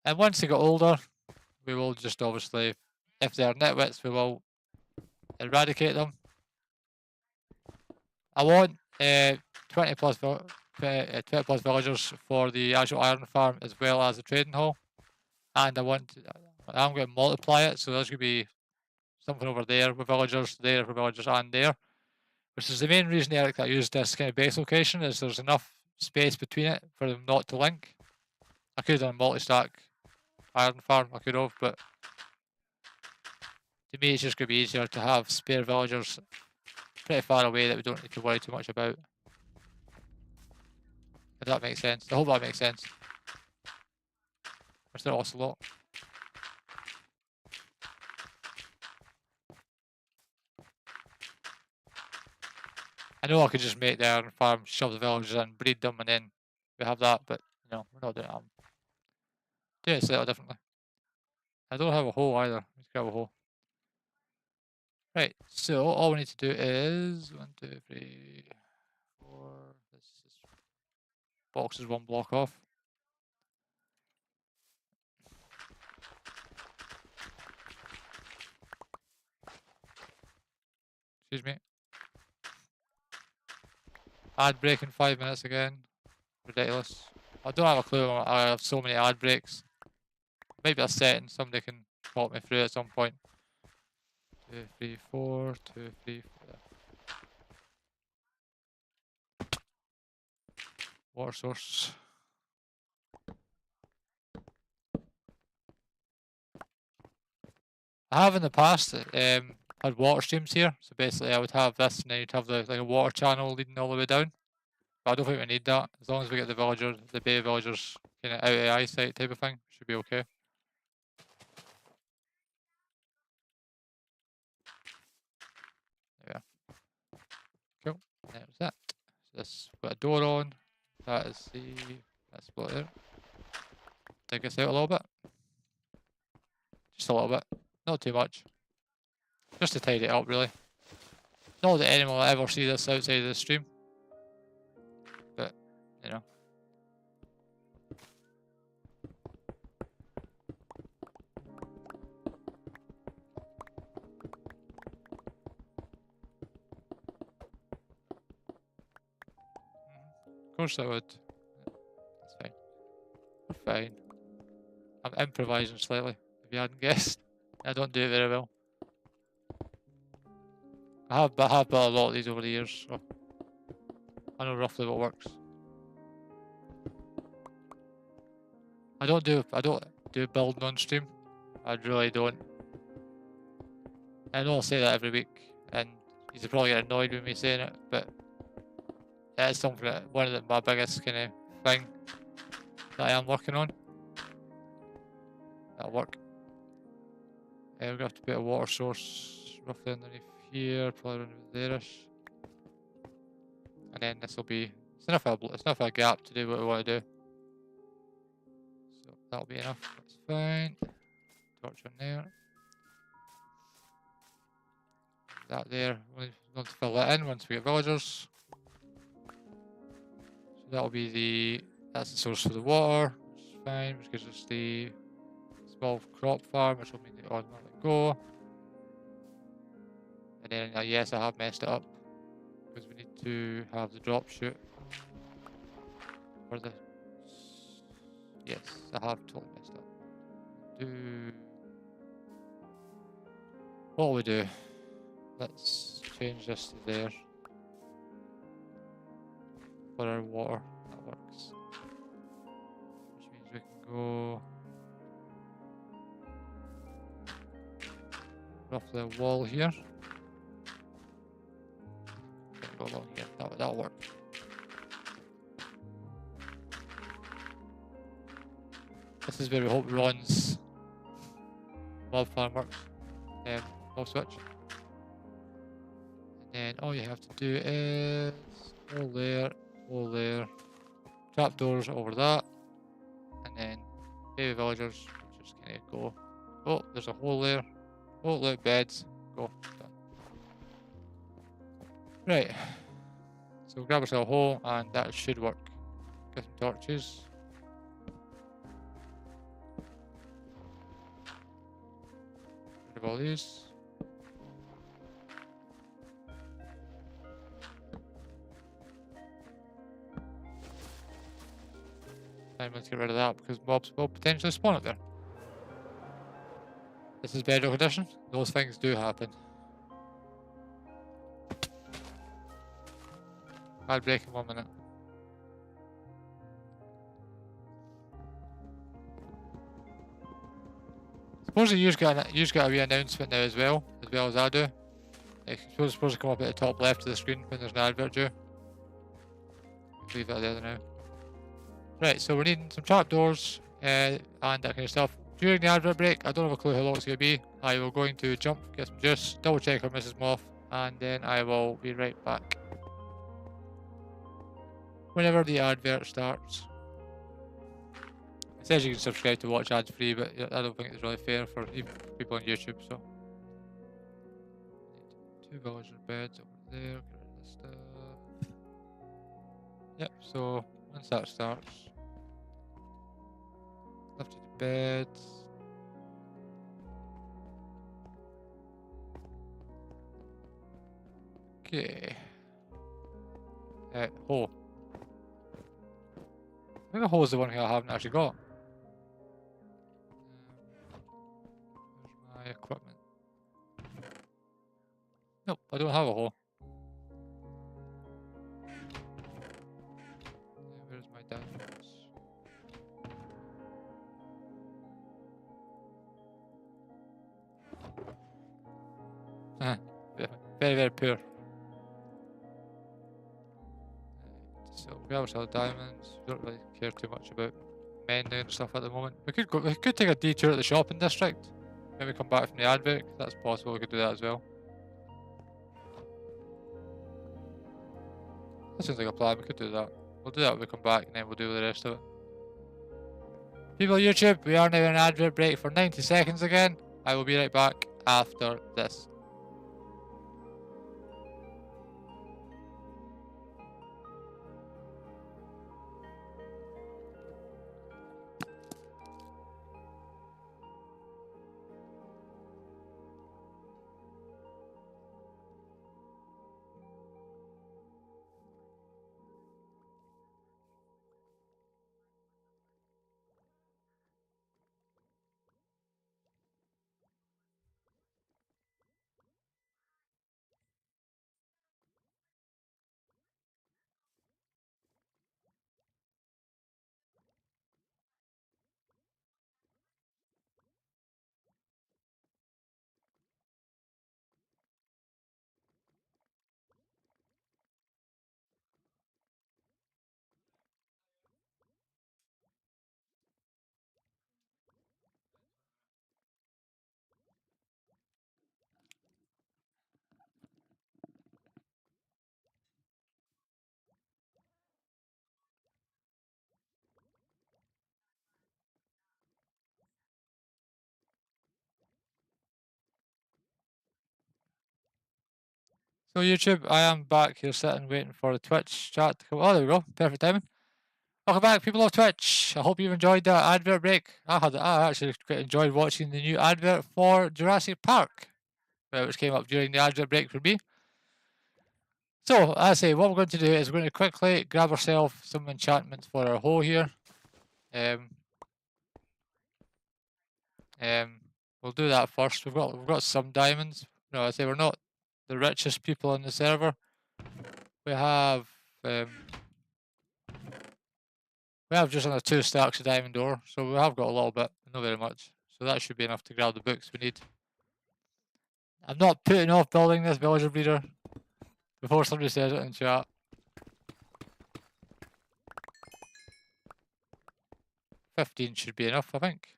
And once they get older, we will just obviously, if they are nitwits, we will eradicate them. I want 20 plus villagers for the actual iron farm as well as the trading hall, and I'm going to multiply it, so there's going to be something over there with villagers, there for villagers, and there. Which is the main reason, Eric, that I used this kind of base location, is there's enough space between it for them not to link. I could have done a multi-stack iron farm, I could have, but to me it's just going to be easier to have spare villagers pretty far away that we don't need to worry too much about. If that makes sense. I hope that makes sense. Mr. Ocelot. I know I could just make the iron farm, shove the villagers in, breed them, and then we have that, but no, we're not doing it. I'm doing it slightly differently. I don't have a hole either. Let's grab a hole. Right, so all we need to do is 1, 2, 3, 4. This box is 1 block off. Excuse me. Ad break in 5 minutes again. Ridiculous. I don't have a clue. I have so many ad breaks. Maybe a setting. Somebody can talk me through at some point. 2, 3, 4. 2, 3, 4. Water source. I have in the past had water streams here. So basically I would have this and then you'd have like a water channel leading all the way down. But I don't think we need that. As long as we get the villagers, the bay villagers kind of out of the eyesight type of thing, should be okay. There we are. Cool. There's that. So this put a door on. That is the that's split there. Dig us out a little bit. Just a little bit. Not too much. Just to tidy it up really. Not that anyone will ever see this outside of the stream. But, you know. Of course I would. That's fine. We're fine. I'm improvising slightly, if you hadn't guessed. I don't do it very well. I have built a lot of these over the years, so I know roughly what works. I don't do building on stream. I really don't. I know I say that every week, and you're probably get annoyed with me saying it, but it's something that my biggest kind of thing that I am working on. That'll work. We're gonna have to put a water source roughly underneath here, probably around there-ish. And then this will be it's enough of a gap to do what we want to do. So that'll be enough. That's fine. Torch on there. That there. We're going to fill that in once we get villagers. So that'll be that's the source for the water. Which is fine, which gives us the small crop farm, which will mean the automatically go. And then yes, I have messed it up because we need to have the drop chute for the. Yes, I have totally messed up. What will we do? Let's change this to there for our water. That works. Which means we can go roughly a wall here. Go along here. That'll work. This is where we hope Ron's mob farm works. Mob switch. And then all you have to do is hole there, trapdoors over that, and then baby villagers just kind of go. Oh, there's a hole there. Oh, look, beds. Go. Done. Right. So grab ourselves a hole, and that should work. Get some torches. Rid of all these. And let's get rid of that because mobs will potentially spawn up there. This is Bedrock Edition. Those things do happen. I'll break in 1 minute. Suppose you just got a wee announcement now as well as I do. Like, it's supposed to come up at the top left of the screen when there's an advert due. Leave that there now. Right, so we're needing some trapdoors and that kind of stuff. During the advert break, I don't have a clue how long it's going to be. I will going to jump, get some juice, double check our Mrs. Moth, and then I will be right back. whenever the advert starts. It says you can subscribe to watch ads free, but I don't think it's really fair for even people on YouTube. So, 2 villager beds over there. Get rid of this stuff. Yep. So once that starts, lifted the beds. Okay. Hole. I think the hole is the one here I haven't actually got. Where's my equipment? Nope, I don't have a hole. Where's my diamonds? Very, very poor. So we have ourselves diamonds. We don't really care too much about mending and stuff at the moment. We could take a detour at the shopping district. Maybe come back from the advert. If that's possible. We could do that as well. That seems like a plan. We could do that. We'll do that when we come back, and then we'll do the rest of it. People of YouTube, we are now in an advert break for 90 seconds again. I will be right back after this. So YouTube, I am back here sitting waiting for the Twitch chat to come. Oh, there we go. Perfect timing. Welcome back, people of Twitch. I hope you enjoyed that advert break. I actually quite enjoyed watching the new advert for Jurassic Park, which came up during the advert break for me. So, as I say, what we're going to do is we're going to quickly grab ourselves some enchantments for our hole here. We'll do that first. We've got some diamonds. No, I say we're not the richest people on the server. We have just under 2 stacks of diamond ore, so we have got a little bit, not very much. So that should be enough to grab the books we need. I'm not putting off building this villager breeder before somebody says it in chat. 15 should be enough, I think.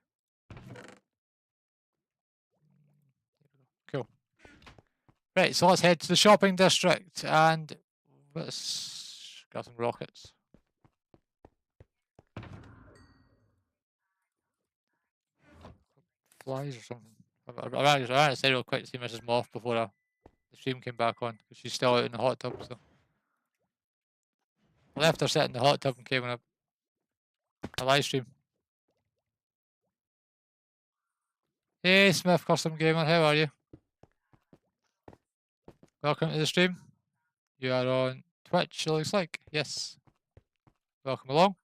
Cool. Right, so let's head to the shopping district and let's grab some rockets. Flies or something. I ran outside real quick to see Mrs. Moth before the stream came back on, because she's still out in the hot tub, so. I left her sitting in the hot tub and came on a live stream. Hey Smith Custom Gamer, how are you? Welcome to the stream. You are on Twitch, it looks like. Yes. Welcome along.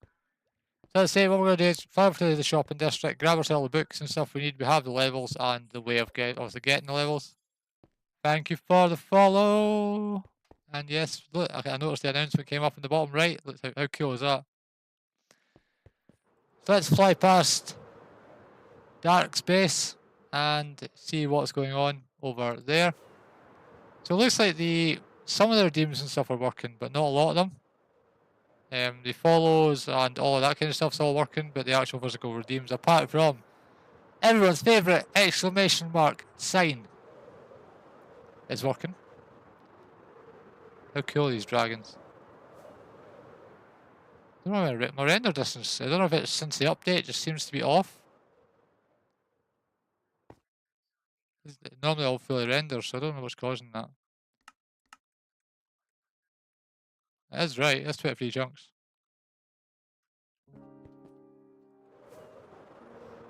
So let's say what we're going to do is fly over to the shopping district, grab ourselves the books and stuff we need. We have the levels and the way of getting the levels. Thank you for the follow. And yes, look, I noticed the announcement came up in the bottom right. Look, how cool is that? So let's fly past Dark Space and see what's going on over there. So it looks like some of the redeems and stuff are working, but not a lot of them. The follows and all of that kind of stuff's all working, but the actual physical redeems, apart from everyone's favourite exclamation mark sign, is working. How cool are these dragons? don't know my render distance. I don't know if it's since the update, it just seems to be off. Normally all fully renders, so I don't know what's causing that. It is right, that's 23 chunks.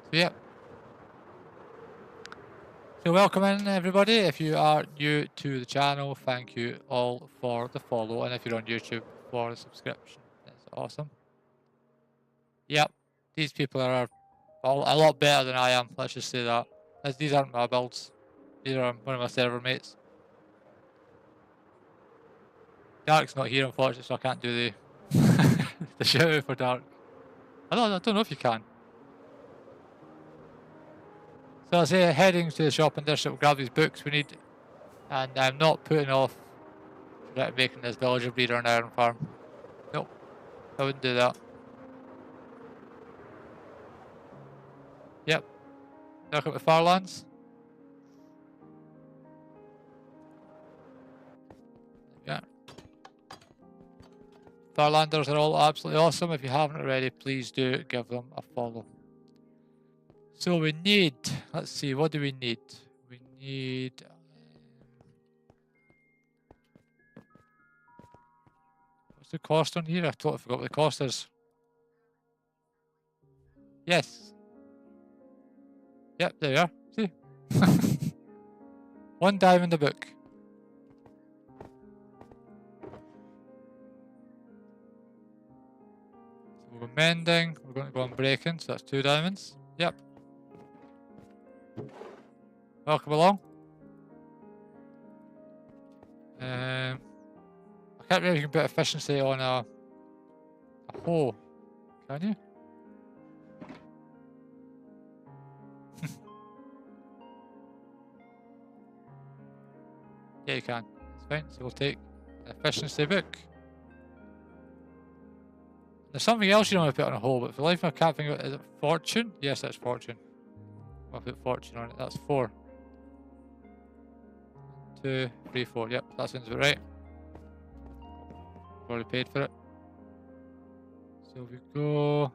So yeah. So welcome in everybody. If you are new to the channel, thank you all for the follow, and if you're on YouTube, for the subscription. That's awesome. Yep, these people are all a lot better than I am, let's just say that. As these aren't my builds. These are one of my server mates. Dark's not here unfortunately, so I can't do the the shout out for Dark. I don't know if you can. So I say heading to the shopping district, we'll grab these books we need, and I'm not putting off making this villager breeder an iron farm. Nope, I wouldn't do that. Yep, welcome to Farlands. Yeah. Farlanders are all absolutely awesome. If you haven't already, please do give them a follow. So we need, let's see, what do we need? We need, what's the cost on here? I totally forgot what the cost is. Yes. Yep, there you are. See? 1 diamond a book. So we're mending, we're going to go on breaking, so that's 2 diamonds. Yep. Welcome along. I can't remember if you can put efficiency on a hoe, can you? Yeah, you can. That's fine. So we'll take the efficiency book. There's something else you don't want to put on a hole, but for life I can't think of it. Is it fortune? Yes, that's fortune. I'll put fortune on it. That's 4. 2, 3, 4. Yep, that sounds about right. I've already paid for it. So we go.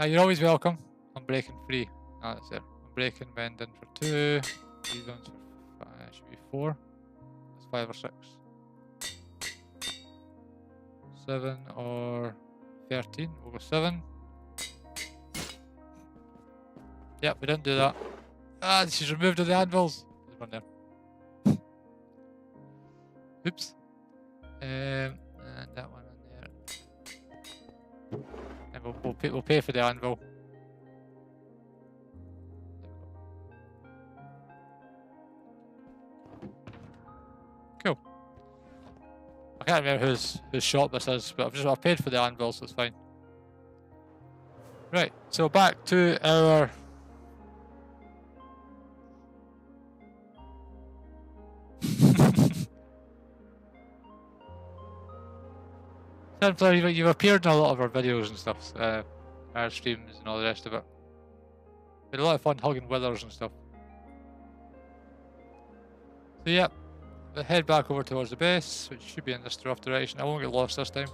You're always welcome. I'm breaking 3. Ah, that's it. I'm breaking mending for 2. These ones for 5. Should be 4. That's 5 or 6. 7 or 13. We'll go 7. Yep, we didn't do that. Ah, she's removed all the anvils. There's one there. Oops. And that one in there. And we'll pay for the anvil. Cool. I can't remember whose shop this is, but I've paid for the anvil, so it's fine. Right, so back to our you've appeared in a lot of our videos and stuff, our streams and all the rest of it. We had a lot of fun hugging withers and stuff. So yeah, we'll head back over towards the base, which should be in this rough direction. I won't get lost this time.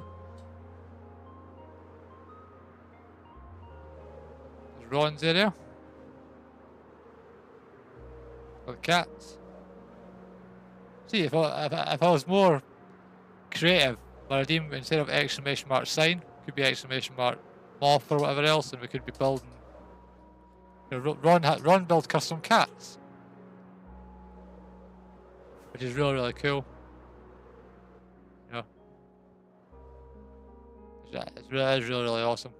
There's Ron's area. For the cats. See, if I was more creative, my redeem instead of exclamation mark sign could be exclamation mark moth or whatever else, and we could be building. You know, Ron build custom cats, which is really cool. You know, it's really awesome.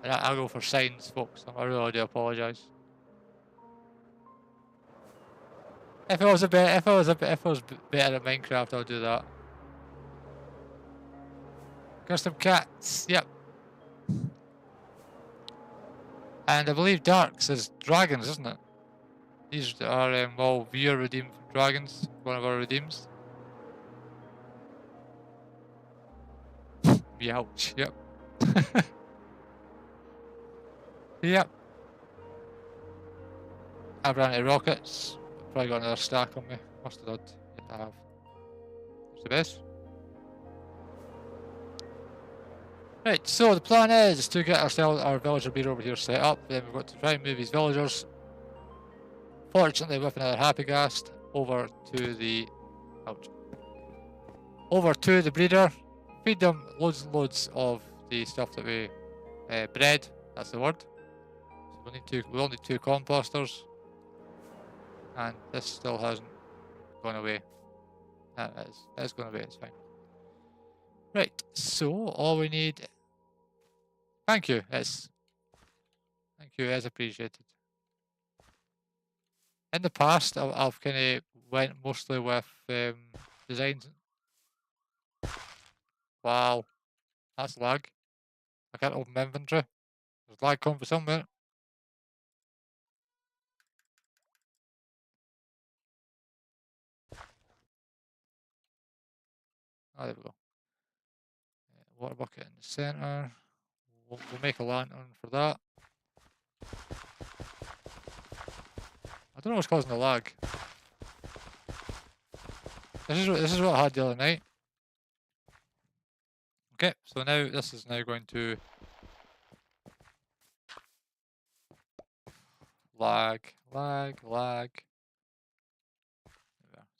And I'll go for signs, folks. I really do apologise. If I was better at Minecraft, I'll do that. Custom cats, yep. And I believe Darks is dragons, isn't it? These are all viewer redeemed dragons. One of our redeems. Ouch, yep. Yep. I've ran out of rockets. Probably got another stack on me. Must have done. Yes, I have. What's the best? Right, so the plan is to get ourselves our villager breeder over here set up. Then we've got to try and move these villagers. Fortunately, with another happy ghast over to the breeder. Feed them loads and loads of the stuff that we bred. That's the word. So we'll need two composters, and this still hasn't gone away. It's gone away. It's fine. Right. So all we need. Thank you. Thank you. It's appreciated. In the past, I've kind of went mostly with designs. Wow, that's lag. I can't open my inventory. There's lag coming from somewhere. Ah, there we go. Water bucket in the centre. We'll make a lantern for that. I don't know what's causing the lag. This is what I had the other night. Okay, so now this is now going to lag. Yeah,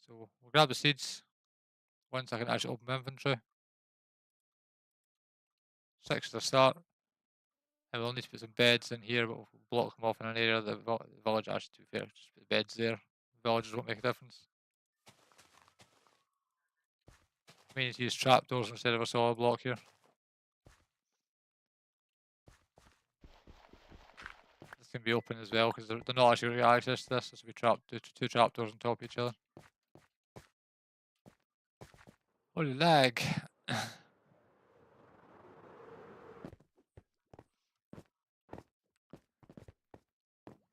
so we'll grab the seeds once I can actually open my inventory. 6 to the start. And we'll need to put some beds in here, but we'll block them off in an area that the village actually, to be fair, just put the beds there. Villagers won't make a difference. We need to use trapdoors instead of a solid block here. This can be open as well because they're not actually going to get access to this. This will be two trapdoors on top of each other. Holy lag.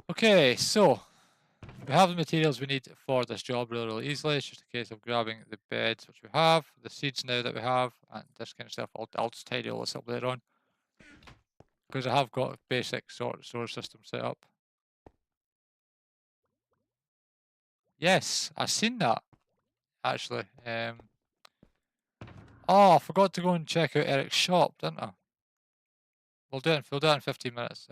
Okay, so we have the materials we need for this job really easily. It's just a case of grabbing the beds which we have, the seeds now that we have, and this kind of stuff. I'll just tidy all this up later on because I have got a basic sort of storage system set up. Yes, I've seen that actually. Oh, I forgot to go and check out Eric's shop, didn't I? We'll do it in 15 minutes.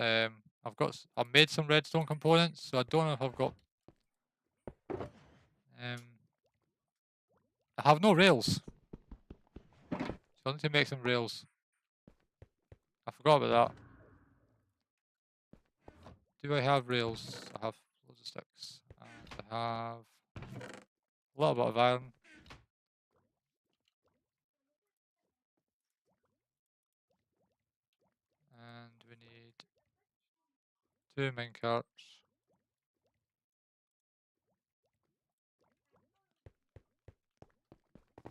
I've made some redstone components, so I don't know if I've got. I have no rails, so I need to make some rails. I forgot about that. Do I have rails? I have loads of sticks, and I have a little bit of iron. And we need 2 minecarts.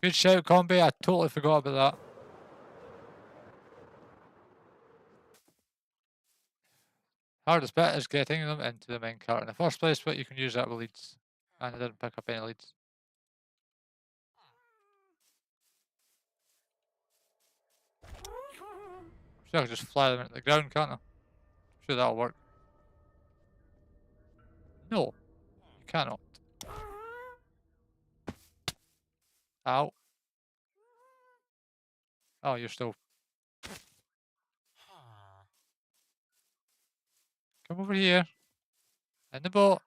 Good shout, Combi. I totally forgot about that. Hardest bit is getting them into the minecart in the first place, but you can use that with leads. And I didn't pick up any leads. I'm sure I can just fly them into the ground, can't I? I'm sure that'll work. No, you cannot. Ow. Oh, you're still. Come over here. In the boat.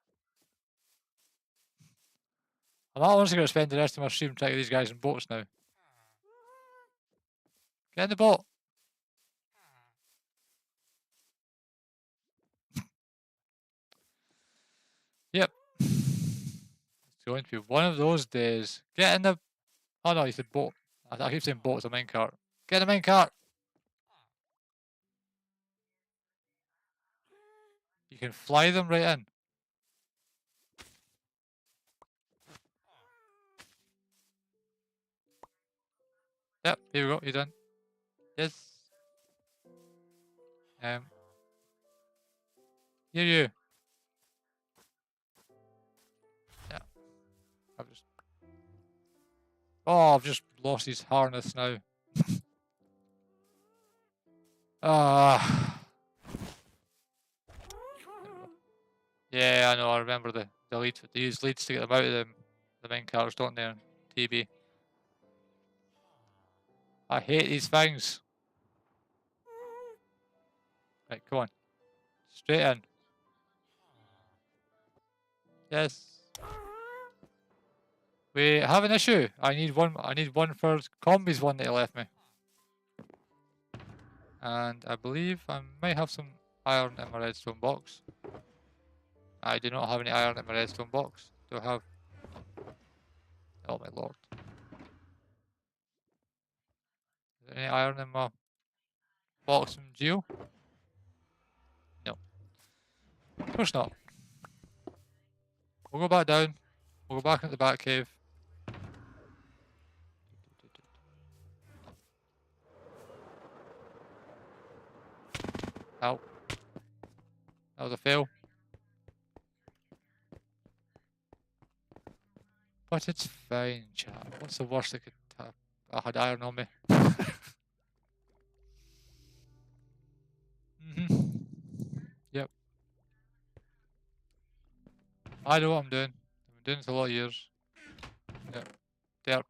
I'm honestly going to spend the rest of my stream trying to get these guys in boats now. Get in the boat. Yep. It's going to be one of those days. Get in the. Oh no, you said boat. I keep saying boat, it's a minecart. Get in the minecart. You can fly them right in. Yep, here we go, you're done. Yes. Here you. Yeah. I've just lost his harness now. Ah. Yeah, I know, I remember the leads. They use leads to get them out of the main cars, don't they, on TB. I hate these things. Right, come on. Straight in. Yes. We have an issue. I need one for Combi's one that he left me. And I believe I might have some iron in my redstone box. I do not have any iron in my redstone box. Do I have? Oh my lord. Is there any iron in my box from Geo? No. Of course not. We'll go back down. We'll go back into the back cave. Ow. That was a fail. But it's fine, chat. What's the worst that could happen? I had iron on me. Yep. I know what I'm doing. I've been doing this a lot of years. Yep. Derp.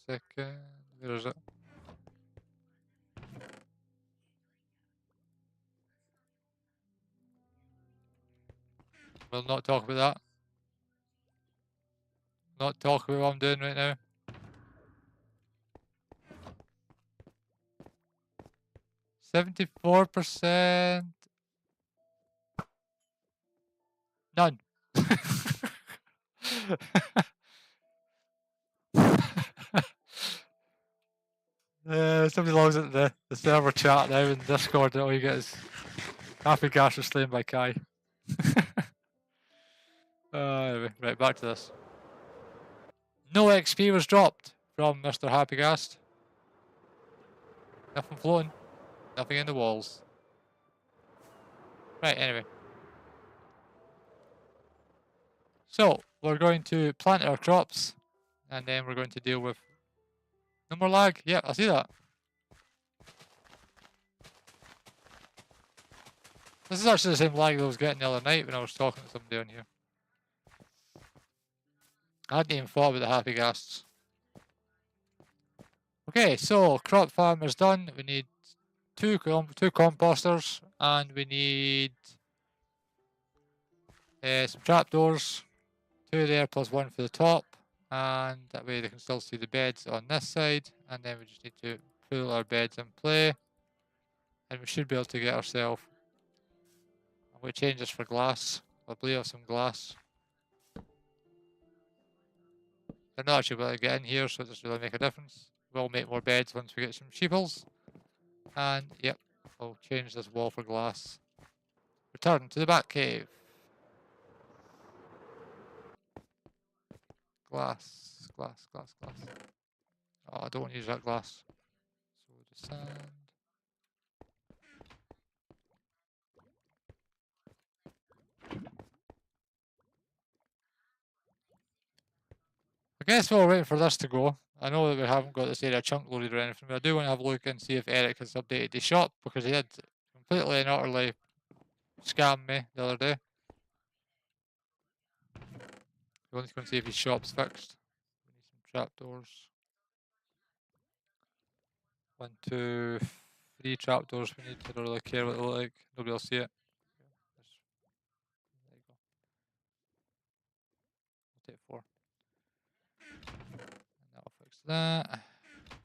Second. Where is it? We'll not talk about that. Not talk about what I'm doing right now. $74%. None. Somebody logs into the server chat now in Discord and all you get is Happy Gas was slain by Kai. Anyway, right, back to this. No XP was dropped from Mr. Happy Gas. Nothing floating. Nothing in the walls. Right, anyway. So, we're going to plant our crops, and then we're going to deal with... No more lag? Yeah, I see that. This is actually the same lag that I was getting the other night when I was talking to somebody on here. I hadn't even thought about the Happy Ghasts. Okay, so crop farm is done. We need two composters, and we need some trapdoors. 2 there plus 1 for the top, and that way they can still see the beds on this side. And then we just need to pull our beds in play, and we should be able to get ourselves. I'm going to change this for glass. I believe I have some glass. They're not actually able to get in here, so it doesn't really make a difference. We'll make more beds once we get some sheeples. And yep, I'll change this wall for glass. Return to the back cave. Glass, glass, glass, glass. Oh, I don't want to use that glass. So we'll just sand. I guess while we're waiting for this to go, I know that we haven't got this area chunk loaded or anything, but I do want to have a look and see if Eric has updated the shop, because he did completely and utterly scam me the other day. We want to go and see if his shop's fixed. We need some trapdoors. 1, 2, 3 trapdoors we need. I don't really care what they look like. Nobody will see it. There you go. I'll take 4. And that'll fix that.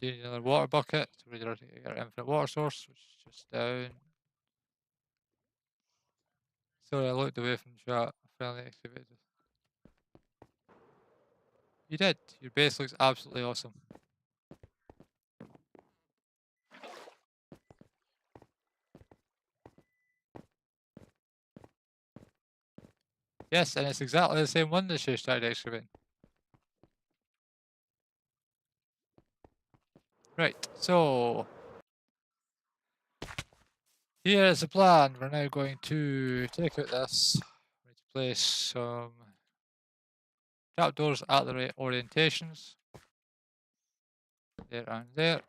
Do need another water bucket. So we're going to get our infinite water source, which is just down. Sorry, I looked away from chat. I finally activated. You did. Your base looks absolutely awesome. Yes, and it's exactly the same one that she started excavating. Right, so here is the plan. We're now going to take out this. We need to place some trapdoors at the right orientations. There and there.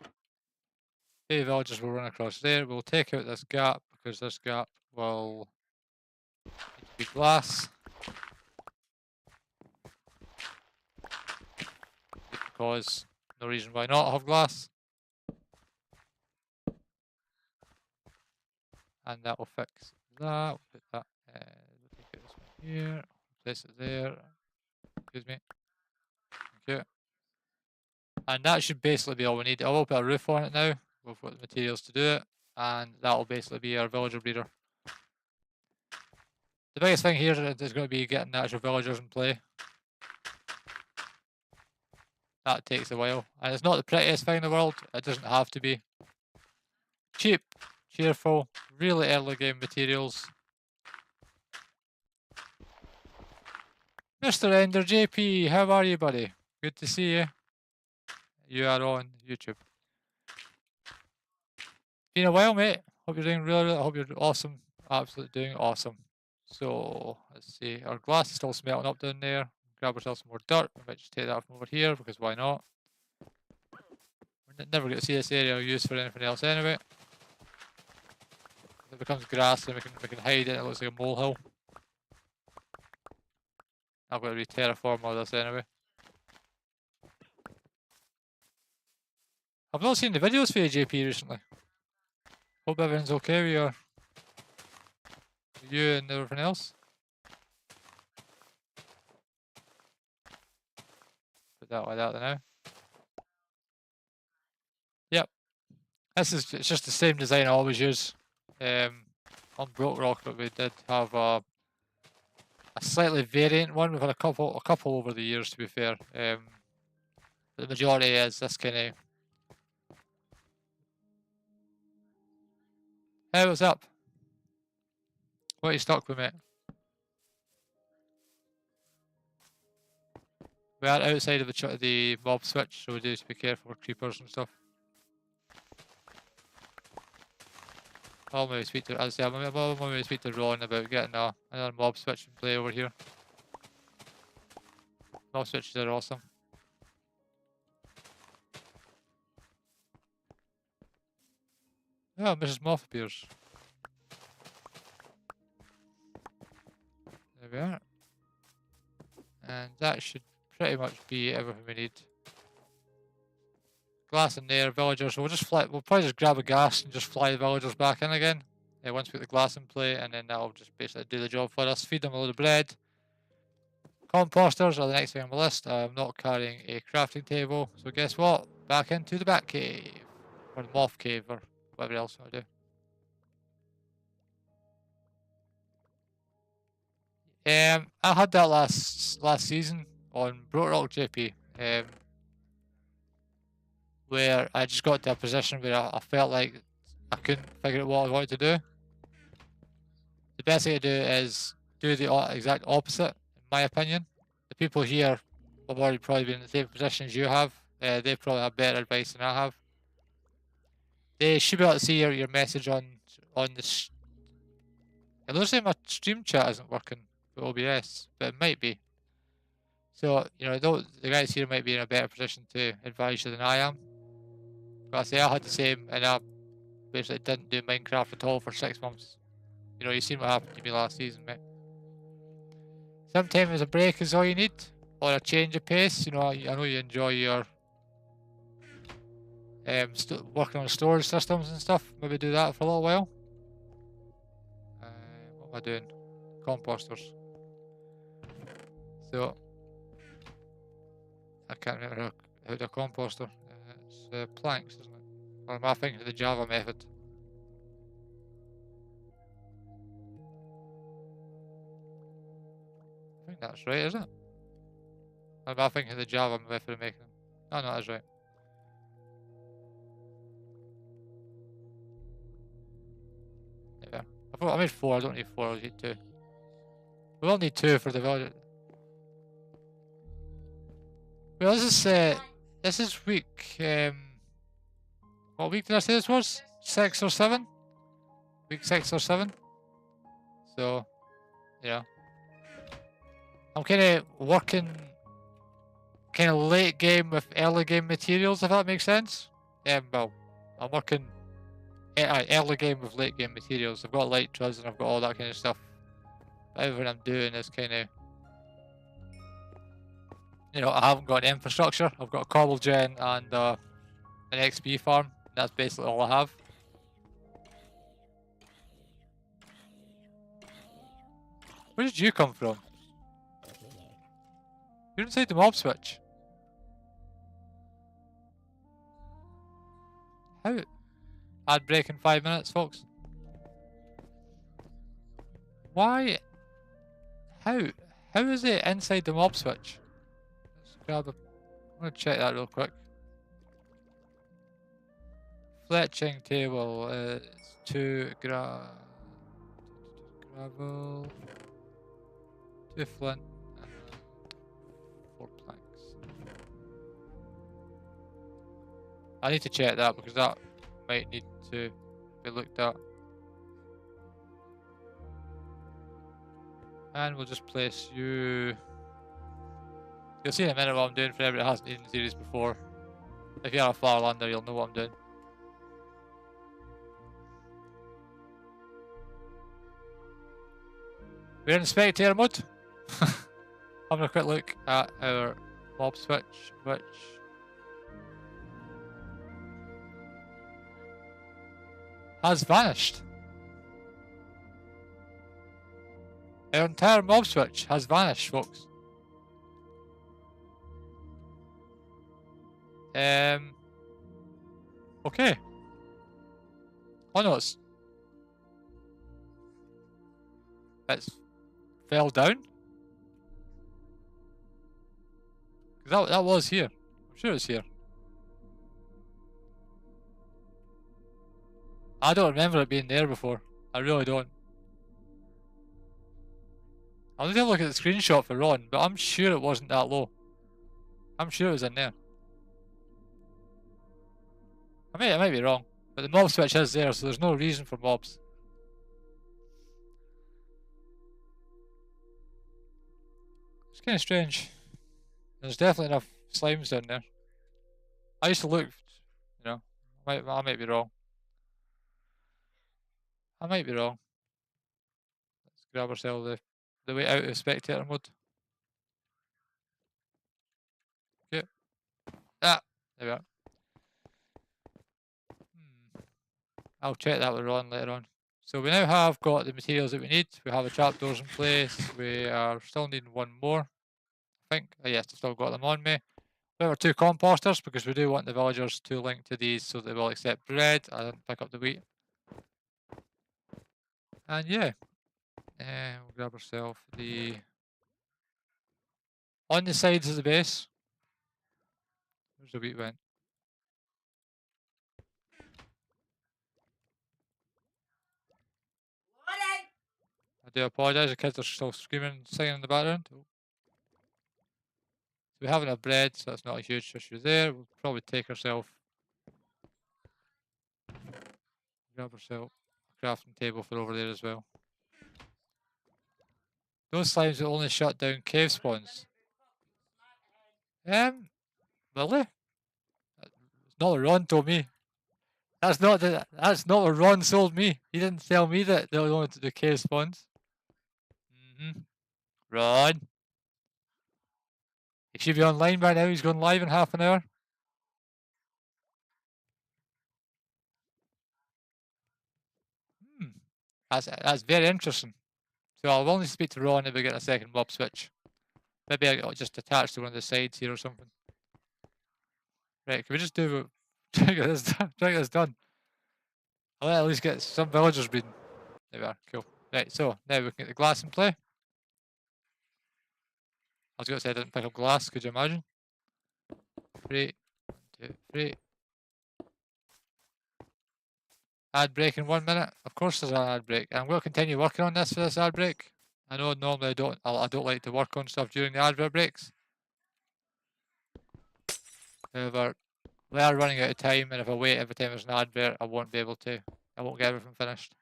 8 villagers will run across there. We'll take out this gap because this gap will need to be glass. Because no reason why not have glass. And that will fix that. We'll put that, we'll take this one here, place it there. Excuse me. Thank you. And that should basically be all we need. I will put a roof on it now. We've got the materials to do it. And that will basically be our villager breeder. The biggest thing here is going to be getting the actual villagers in play. That takes a while. And it's not the prettiest thing in the world. It doesn't have to be. Cheap, cheerful, really early game materials. Mr. Ender JP, how are you, buddy? Good to see you. You are on YouTube. Been a while, mate. Hope you're doing really, I hope you're awesome. Absolutely doing awesome. So, let's see. Our glass is still smelting up down there. Grab ourselves some more dirt. We might just take that from over here, because why not? We're never going to see this area used for anything else anyway. If it becomes grass, then we can hide it. It looks like a molehill. I've got to re-terraform all this anyway. I've not seen the videos for you, JP, recently. Hope everything's okay with you and everything else. Put that like that now. Yep. It's just the same design I always use. On Broke Rock, but we did have a slightly variant one. We've had a couple over the years, to be fair. But the majority is this kind of. Hey, what's up? What are you stuck with, mate? We are outside of the mob switch, so we do need to be careful with creepers and stuff. I'll maybe speak to, as I say, I'll maybe speak to Ron about getting another mob switch in play over here. Mob switches are awesome. Oh, Mrs. Moth appears. There we are. And that should pretty much be everything we need. Glass in there, villagers. So we'll just fly. We'll probably just grab a gas and just fly the villagers back in again. Once we get the glass in play, and then that'll just basically do the job for us. Feed them a load of bread. Composters are the next thing on my list. I'm not carrying a crafting table, so guess what? Back into the bat cave, or the moth cave, or whatever else I do. I had that last season on Broke Rock JP, where I just got to a position where I felt like I couldn't figure out what I wanted to do. The best thing to do is do the exact opposite, in my opinion. The people here have already probably been in the same position as you have. They probably have better advice than I have. They should be able to see your message on the. It looks like my stream chat isn't working with OBS, but it might be. So, you know, the guys here might be in a better position to advise you than I am. But I say I had the same, and I basically didn't do Minecraft at all for 6 months. You know, you've seen what happened to me last season, mate. Sometimes a break is all you need, or a change of pace. You know, I know you enjoy your working on storage systems and stuff. Maybe do that for a little while. What am I doing? Composters. So I can't remember how to composter. It's planks, isn't it? Or am I thinking of the Java method? I think that's right, isn't it? Or am I thinking of the Java method of making them? Oh, no, that's right. Yeah. I made 4, I don't need 4, I need 2. We will need 2 for the value. Well, this is week, what week did I say this was? 6 or 7? Week 6 or 7? So, yeah. I'm kind of working kind of late game with early game materials, if that makes sense. Well, I'm working early game with late game materials. I've got elytras and I've got all that kind of stuff. Everything I'm doing is kind of, you know, I haven't got infrastructure. I've got a cobble gen and an XP farm. That's basically all I have. Where did you come from? You're inside the mob switch. How? Ad break in 5 minutes, folks. Why? How? How is it inside the mob switch? Let's grab a... I'm gonna check that real quick. Fletching table is 2 gravel, 2 flint, and 4 planks. I need to check that because that might need to be looked at. And we'll just place you... You'll see in a minute what I'm doing for everybody that hasn't seen the series before. If you're a Farlander, you'll know what I'm doing. We're in spectator mode. Having a quick look at our mob switch, which has vanished. Our entire mob switch has vanished, folks. Okay. Oh no, it's fell down? Because that was here. I'm sure it's here. I don't remember it being there before. I really don't. I'll need to have a look at the screenshot for Ron, but I'm sure it wasn't that low. I'm sure it was in there. I might be wrong, but the mob switch is there, so there's no reason for mobs. It's kind of strange. There's definitely enough slimes down there. I used to look, you know, I might be wrong. I might be wrong. Let's grab ourselves the way out of spectator mode. Okay. Ah, there we are. I'll check that with Ron later on. So we now have got the materials that we need. We have the trapdoors in place. We are still needing one more. I think. Yes, I've still got them on me. We have our 2 composters because we do want the villagers to link to these so they will accept bread. I didn't pick up the wheat. And yeah, we'll grab ourselves the... On the sides of the base. Where's the wheat went? I do apologise, the kids are still screaming and singing in the background. So we have enough bread, so that's not a huge issue there. We'll probably take ourselves... Grab ourselves a crafting table for over there as well. Those slimes will only shut down cave spawns. Really? It's not what Ron told me. That's not what Ron sold me. He didn't tell me that they only do cave spawns. Ron. He should be online by now. He's going live in half an hour. That's very interesting. So I'll only speak to Ron if we get a second mob switch. Maybe I'll just attach to one of the sides here or something. Right, can we just do try to get this done? I'll at least get some villagers breeding. There we are, cool. Right, so now we can get the glass in play. I was going to say I didn't pick up glass, could you imagine? 3, 1, 2, 3. Ad break in 1 minute. Of course there's an ad break. And I'm going to continue working on this for this ad break. I know normally I don't like to work on stuff during the advert breaks. However, we are running out of time, and if I wait every time there's an advert, I won't be able to. I won't get everything finished.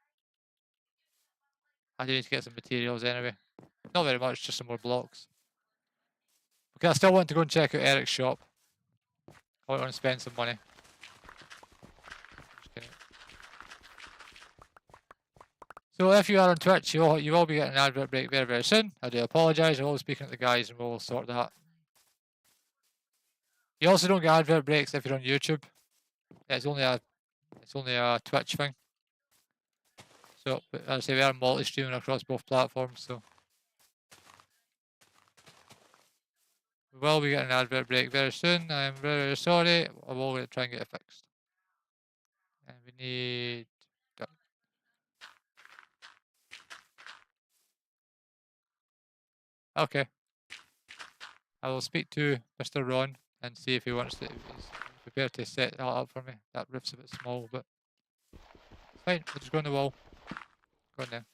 I do need to get some materials anyway. Not very much, just some more blocks. Okay, I still want to go and check out Eric's shop. I want to spend some money. So if you are on Twitch, you will be getting an advert break very, very soon. I do apologise. I will be speaking to the guys and we'll sort that. You also don't get advert breaks if you're on YouTube. It's only a Twitch thing. So as I say, we are multi-streaming across both platforms, so we will be getting an advert break very soon. I am very, very sorry. I will try and get it fixed. And we need... Okay. I will speak to Mr. Ron and see if he wants to... He's prepared to set that up for me. That roof's a bit small, but... It's fine. We'll just go on the wall. Go on there.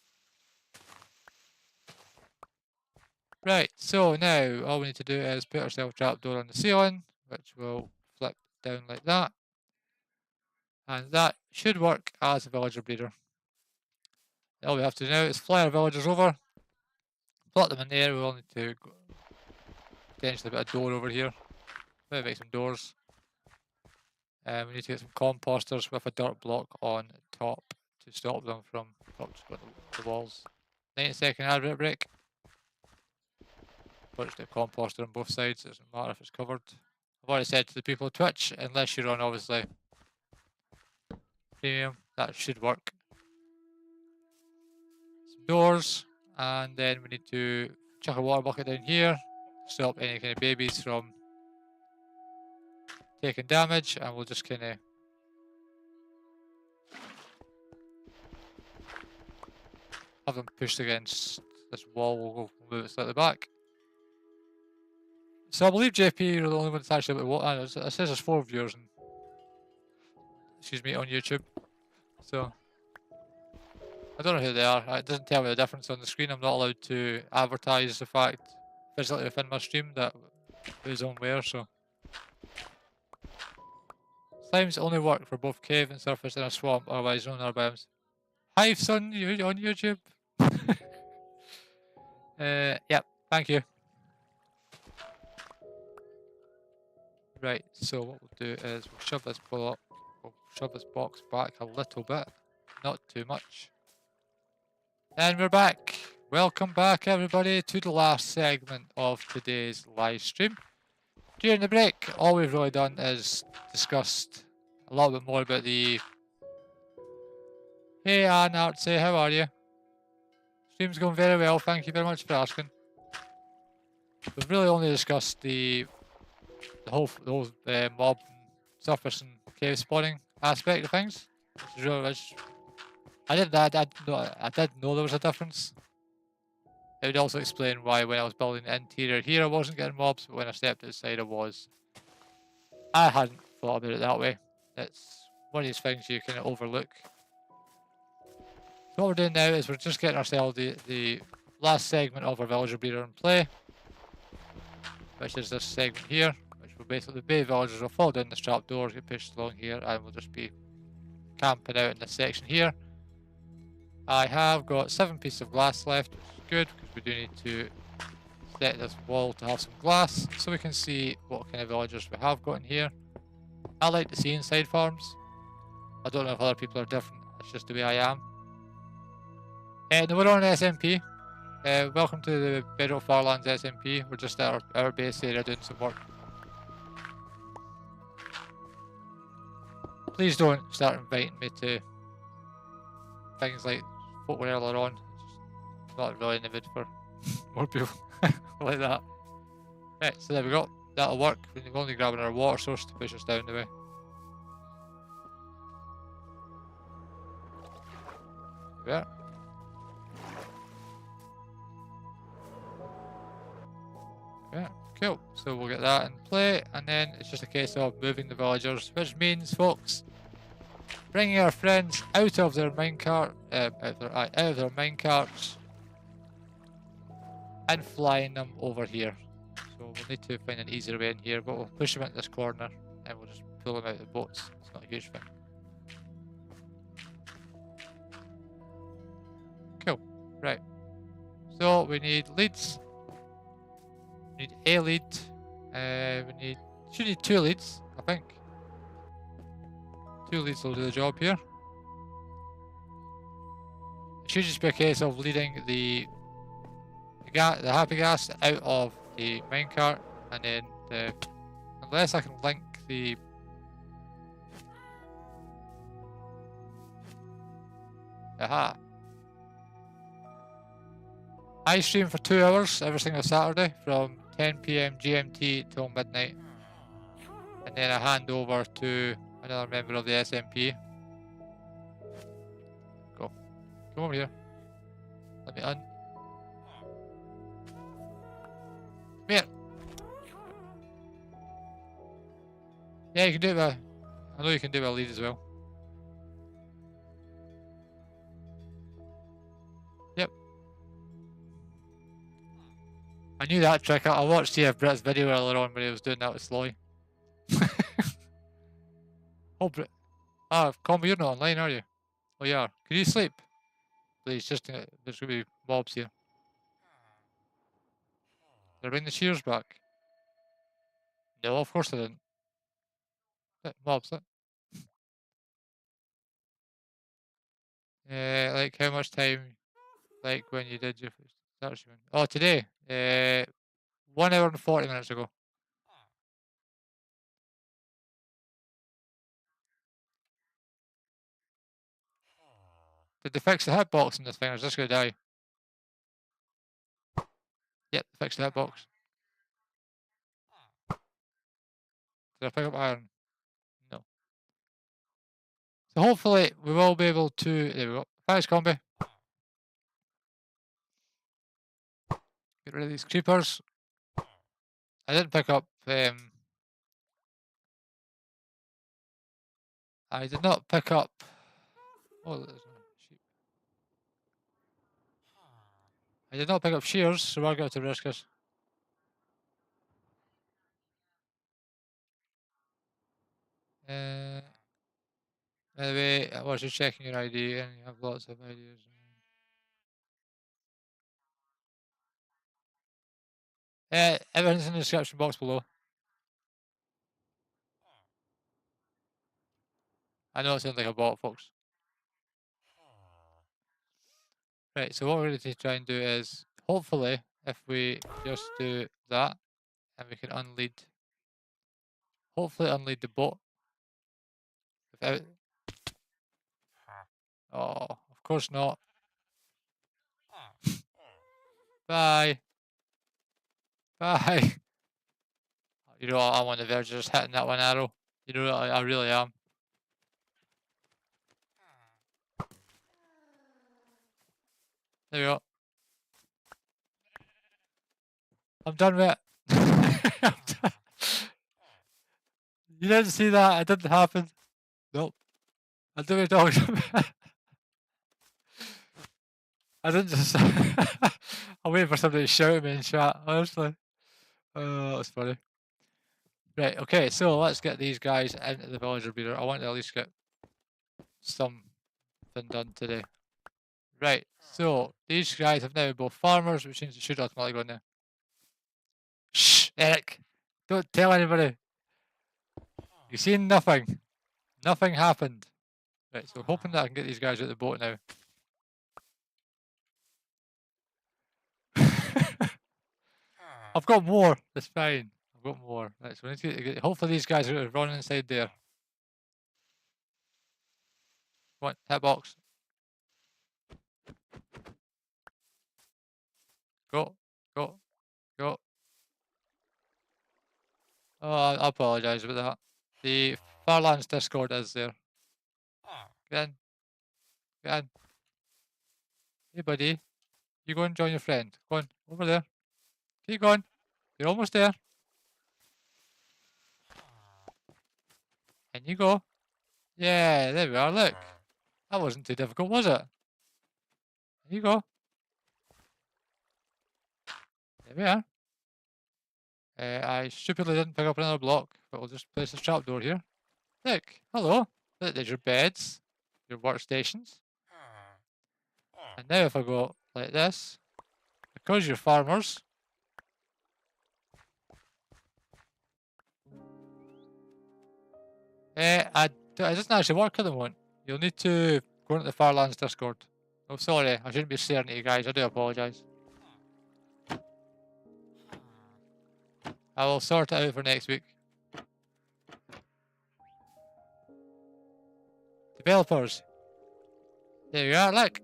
Right, so now all we need to do is put ourselves a trapdoor on the ceiling, which will flip down like that. And that should work as a villager breeder. All we have to do now is fly our villagers over, plot them in there. We'll need to potentially put a door over here. Maybe make some doors. We need to get some composters with a dirt block on top to stop them from the walls. 90-second advert break. But it's the composter on both sides, it doesn't matter if it's covered. I've already said to the people on Twitch, unless you're on obviously premium, that should work. Some doors, and then we need to chuck a water bucket down here to stop any kind of babies from taking damage, and we'll just kind of have them pushed against this wall. We'll move it slightly back. So I believe JP, you're the only one that's actually able to watch. It says there's 4 viewers and excuse me, on YouTube. So I don't know who they are. It doesn't tell me the difference on the screen. I'm not allowed to advertise the fact physically within my stream that who's on where, so. Slimes only work for both cave and surface in a swamp, otherwise known as biomes. Hive son, you on YouTube? Yep, thank you. Right, so what we'll do is we'll shove this block, we'll shove this box back a little bit, not too much. And we're back. Welcome back everybody to the last segment of today's live stream. During the break, all we've really done is discussed a little bit more about the... Hey Anne Artsy, how are you? Stream's going very well, thank you very much for asking. We've really only discussed the whole mob and surface and cave spawning aspect of things. Which is really, I did know there was a difference. It would also explain why when I was building the interior here I wasn't getting mobs, but when I stepped outside I was. I hadn't thought about it that way. It's one of these things you kind of overlook. So what we're doing now is we're just getting ourselves the last segment of our villager breeder in play, which is this segment here, which will basically the villagers will fall down this trap doors, get pushed along here, and we'll just be camping out in this section here. I have got 7 pieces of glass left, which is good because we do need to set this wall to have some glass so we can see what kind of villagers we have got in here. I like to see inside farms. I don't know if other people are different, it's just the way I am. Now we're on SMP. Welcome to the Bedrock Farlands SMP. We're just at our base area doing some work. Please don't start inviting me to things like what were earlier on. It's just not really in the mood for more people like that. Right, so there we go. That'll work. We're only grabbing our water source to push us down the way. There. Yeah, cool. So we'll get that in play, and then it's just a case of moving the villagers, which means, folks, bringing our friends out of their minecart, out of their minecarts, and flying them over here. So we'll need to find an easier way in here, but we'll push them into this corner, and we'll just pull them out of the boats. It's not a huge thing. Cool. Right. So we need leads. We need a lead. We should need 2 leads, I think. 2 leads will do the job here. It should just be a case of leading the happy gas out of the minecart, and then unless I can link the aha. I stream for 2 hours every single Saturday from 10 PM GMT till midnight, and then I hand over to another member of the SMP. Go. Come over here. Let me Come here. Yeah, you can do it with, I know you can do it with a lead as well. Yep. I knew that trick. I watched Brett's video earlier on when he was doing that with Sloy. Oh, Brett. Ah, Combo, you're not online, are you? Oh, you are. Can you sleep? Please, just there's going to be mobs here. Did I bring the shears back? No, of course I didn't. Mobs, like how much time, like when you did your start streaming? Oh, today. 1 hour and 40 minutes ago. Did they fix the hitbox in this thing? I was just gonna die. Yep, they fixed the hitbox. Did I pick up iron? No. So hopefully we will be able to. There we go. Thanks, Combi. Get rid of these creepers. I didn't pick up. I did not pick up. Oh, there's no sheep. I did not pick up shears, so we're going to risk it. By the way, I was just checking your ID, and you have lots of ideas. Everything's in the description box below. I know it sounds like a bot, folks. Right, so what we're going to try and do is, hopefully, if we just do that, and we can unlead, hopefully unlead the boat. Without... Oh, of course not. Bye. Bye. You know what, I'm on the verge of just hitting that one arrow. You know what, I really am. There we go. I'm done with it. I'm done. You didn't see that, it didn't happen. Nope. I do it all. I didn't just. I'm waiting for somebody to shout at me in chat, honestly. That's funny. Right, okay, so let's get these guys into the villager breeder. I want to at least get something done today. Right, so these guys have now both farmers, which means they should automatically go in there. Shh, Eric! Don't tell anybody! You've seen nothing. Nothing happened. Right, so hoping that I can get these guys out of the boat now. I've got more. That's fine. I've got more. Right, so we need to get, hopefully these guys are running inside there. Come on, hitbox. Go, go, go. Oh, I apologise about that. The Farlands Discord is there. Get in. Get in. Hey, buddy. You go and join your friend. Go on, over there. Keep going. You're almost there. And you go. Yeah, there we are. Look. That wasn't too difficult, was it? There you go. There we are. I stupidly didn't pick up another block, but we'll just place a trapdoor here. Look. Hello. Look, there's your beds. Your workstations. And now if I go like this, because you're farmers, it doesn't actually work at the moment. You'll need to go into the Farlands Discord. Oh, sorry, I shouldn't be staring at you guys. I do apologise. I will sort it out for next week. Developers. There you are, look.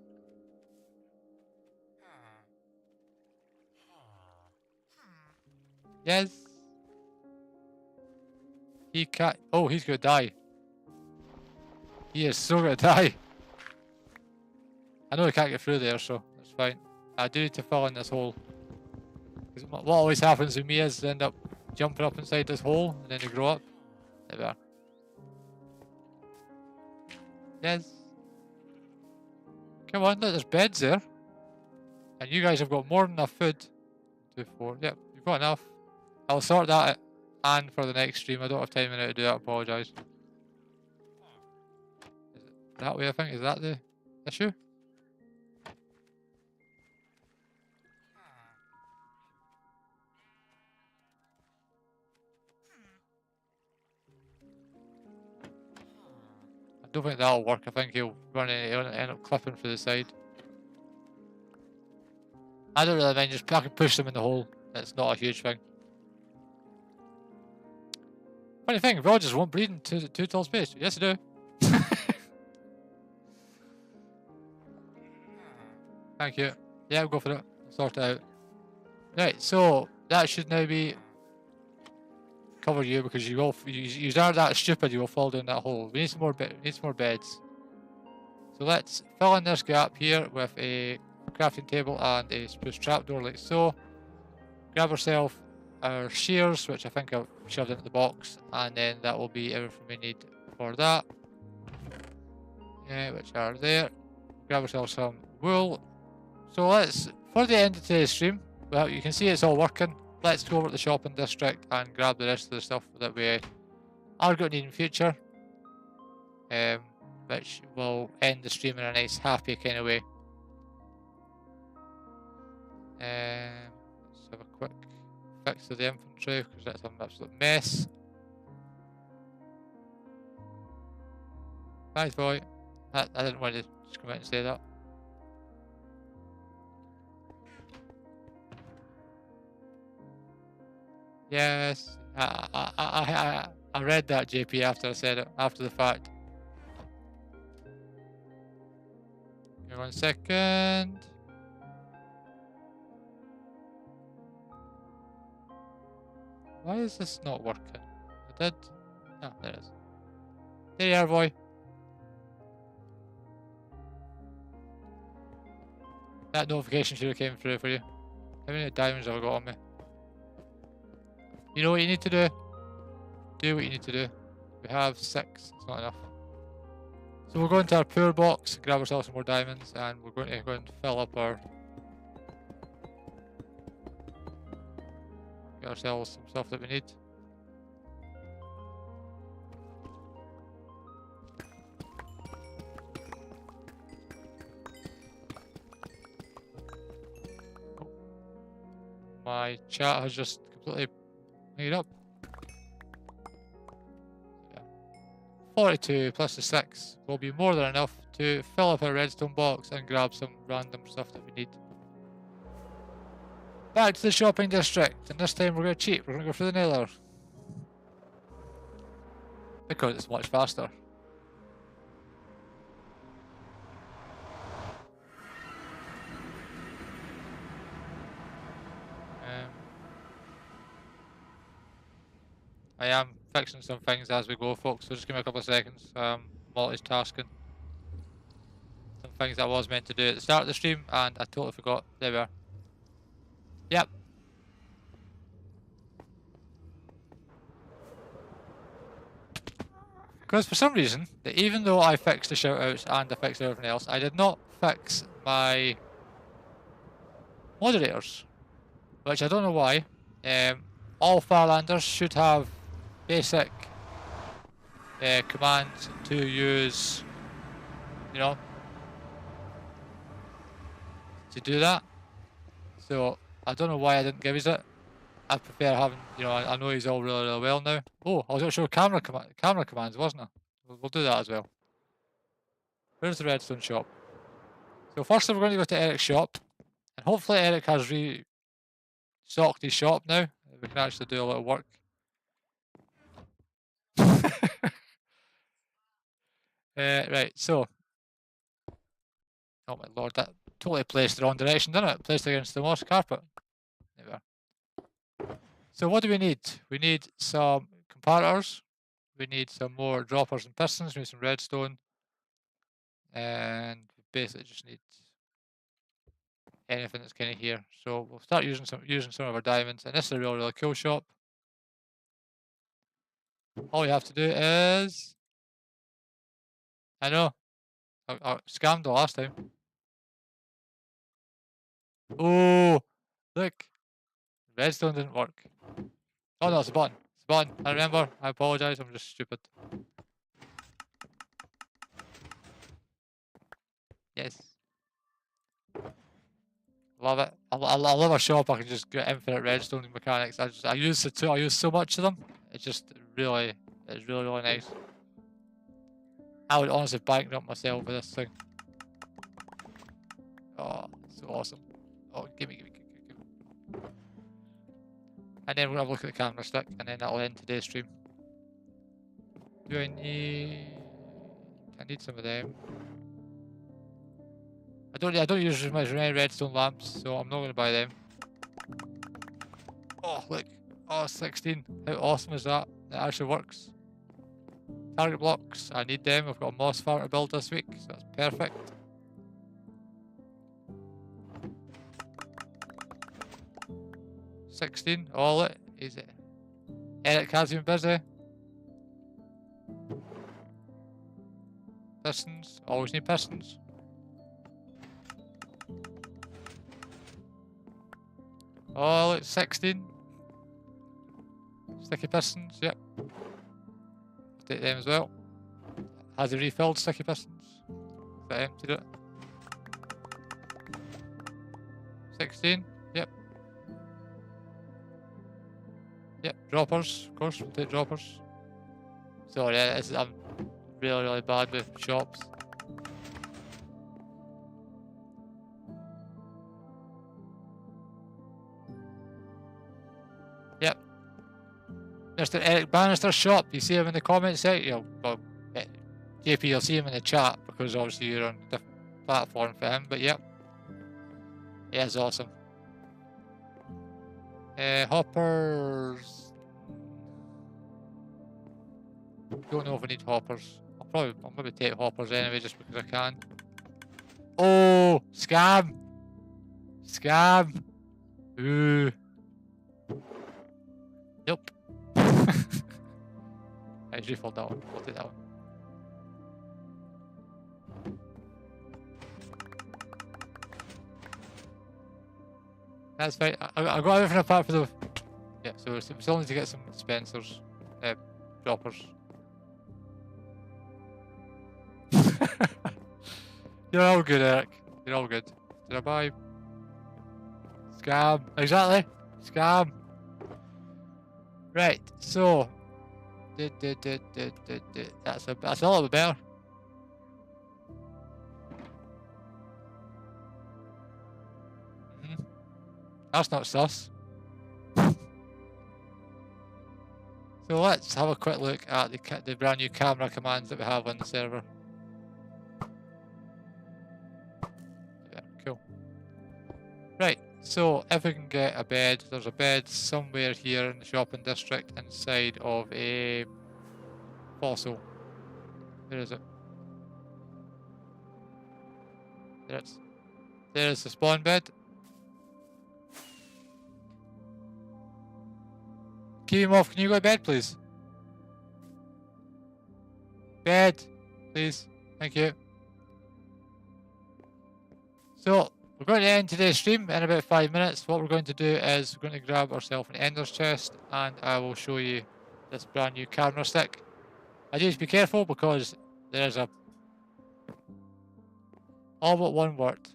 Yes. He can't. Oh, he's gonna die. He is so gonna die. I know he can't get through there, so that's fine. I do need to fill in this hole. Because what always happens with me is they end up jumping up inside this hole and then they grow up. There we are. Yes. Come on, look, there's beds there. And you guys have got more than enough food. 2, 4. Yep, you've got enough. I'll sort that out and for the next stream. I don't have time now to do that, I apologise. Is it that way, I think? Is that the issue? I don't think that'll work. I think he'll end up clipping for the side. I don't really mind, just I can push them in the hole. It's not a huge thing. Funny thing, Rogers won't breed in too tall space. Yes, I do. Thank you. Yeah, we'll go for it. I'll sort it out. Right, so that should now be cover you because you are that stupid. You will fall down that hole. We need some more beds. So let's fill in this gap here with a crafting table and a spruce trapdoor like so. Grab ourselves our shears, which I think I've shoved into the box, and then that will be everything we need for that. Yeah, which are there. Grab ourselves some wool. So let's, for the end of today's stream, well, you can see it's all working. Let's go over to the shopping district and grab the rest of the stuff that we are going to need in future. Which will end the stream in a nice happy kind of way. Let's have a quick fix of the infantry because that's an absolute mess. Nice boy. I didn't want to just come out and say that. Yes, I read that, JP, after I said it, after the fact. Give me 1 second. Why is this not working? I did. Ah, there it is. There you are, boy. That notification should have came through for you. How many diamonds have I got on me? You know what you need to do? Do what you need to do. We have 6, it's not enough. So we'll go into our poor box, grab ourselves some more diamonds, and we're going to go and fill up our... Get ourselves some stuff that we need. Oh. My chat has just completely made up. Yeah. 42 plus the 6 will be more than enough to fill up our redstone box and grab some random stuff that we need. Back to the shopping district, and this time we're going to cheat. We're going to go for the nether. Because it's much faster. I am fixing some things as we go, folks, so just give me a couple of seconds. Multitasking. Some things I was meant to do at the start of the stream, and I totally forgot. There we are. Yep. Because for some reason, that even though I fixed the shoutouts and I fixed everything else, I did not fix my moderators. Which I don't know why. All Farlanders should have basic commands to use, you know, to do that. So I don't know why I didn't give us it. I prefer having, you know, I know he's all really, really well now. Oh, I was going to show camera commands, wasn't I? We'll do that as well. Where's the redstone shop? So firstly, we're going to go to Eric's shop, and hopefully Eric has restocked his shop now. We can actually do a little work. Right, so. Oh my lord, that totally placed the wrong direction, didn't it? Placed against the moss carpet. There we are. So what do we need? We need some comparators. We need some more droppers and pistons. We need some redstone. And we basically just need anything that's kind of here. So we'll start using some of our diamonds. And this is a really cool shop. All you have to do is, I know, I scammed the last time. Oh, look, redstone didn't work. Oh no, it's a button. It's a button. I remember. I apologize. I'm just stupid. Yes. Love it. I love a shop. I can just get infinite redstone mechanics. I use the two. I use so much of them. It's just really, it's really nice. I would honestly bankrupt myself with this thing. Oh, so awesome. Oh, give me. And then we're gonna look at the camera stick, and then that'll end today's stream. Do I need? I need some of them. I don't use as much redstone lamps, so I'm not gonna buy them. Oh look, oh 16. How awesome is that? It actually works. Target blocks, I need them. I've got a moss farm to build this week, so that's perfect. $16, all it is it. Eric has been busy. Pistons, always need pistons. Oh look, 16. Sticky pistons, yep. Take them as well. Has he refilled sticky pistons? Is that emptied it? 16, yep. Yep, droppers, of course, we'll take droppers. Sorry, I'm really bad with shops. Yep. Mr. Eric Bannister's shop, you see him in the comment section. Well, JP, you'll see him in the chat because obviously you're on a different platform for him, but yep. Yeah, it's awesome. Hoppers. Don't know if we need hoppers. I'll maybe take hoppers anyway just because I can. Oh, scam! Scam! Ooh. Nope. I just refilled that one. We'll take that one. That's fine. I got everything apart from the. Yeah, so we still need to get some dispensers, droppers. You're all good, Eric. You're all good. Did I buy? Scam. Exactly. Scam. Right. So. That's a little bit better. That's not sus. So let's have a quick look at the brand new camera commands that we have on the server. Yeah, cool. Right, so if we can get a bed, there's a bed somewhere here in the shopping district inside of a fossil. Where is it? There it is. There's the spawn bed. Keep him off. Can you go to bed, please? Bed, please. Thank you. So, we're going to end today's stream in about 5 minutes. What we're going to do is we're going to grab ourselves an ender's chest and I will show you this brand new camera stick. I just be careful because there is a all but one word.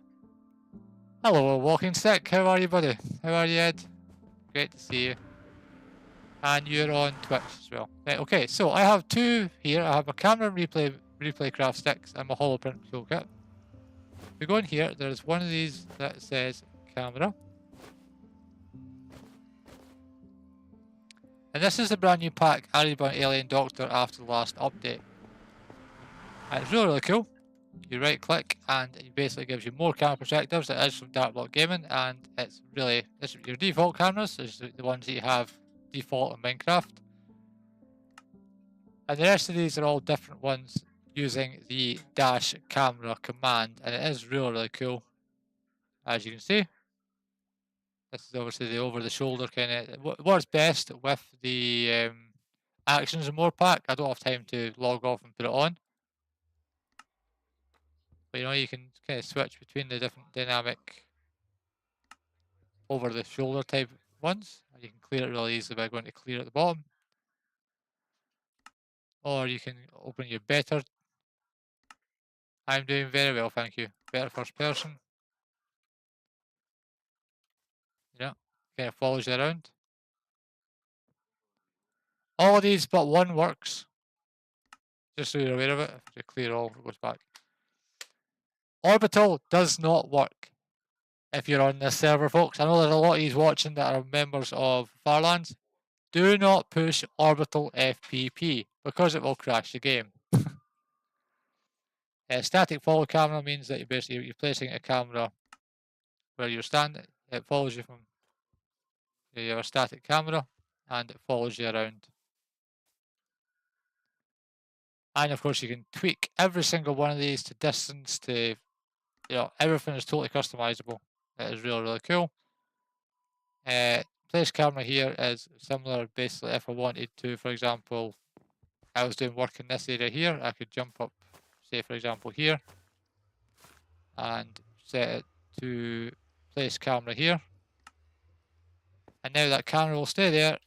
Hello, walking stick. How are you, buddy? How are you, Ed? Great to see you. And you're on Twitch as well. Right, okay, so I have two here. I have a camera replay craft sticks and my hollow print toolkit. we go in here, there's one of these that says camera. And this is the brand new pack added by Alien Doctor after the last update. And it's really, really cool. You right click and it basically gives you more camera perspectives. It is from Dark Block Gaming, and it's your default cameras, is the ones that you have default in Minecraft. And the rest of these are all different ones using the dash camera command, and it is really, really cool. As you can see, this is obviously the over the shoulder kind of. Works best with the actions and more pack. I don't have time to log off and put it on. But you know, you can kind of switch between the different dynamic over the shoulder type ones. You can clear it really easily by going to clear at the bottom. Or you can open your better. I'm doing very well, thank you. Better first person. Yeah, kind of follows you around. All of these but one works. Just so you're aware of it. If you clear all, it goes back. Orbital does not work if you're on this server, folks. I know there's a lot of you watching that are members of Farlands. Do not push Orbital FPP because it will crash the game. Static follow camera means that you're placing a camera where you're standing. It follows you from. You have a static camera and it follows you around. And of course, you can tweak every single one of these to distance, to, you know, everything is totally customizable. It is really, really cool. Place camera here is similar. Basically, if I wanted to, for example, I was doing work in this area here, I could jump up, say for example here, and set it to place camera here. And now that camera will stay there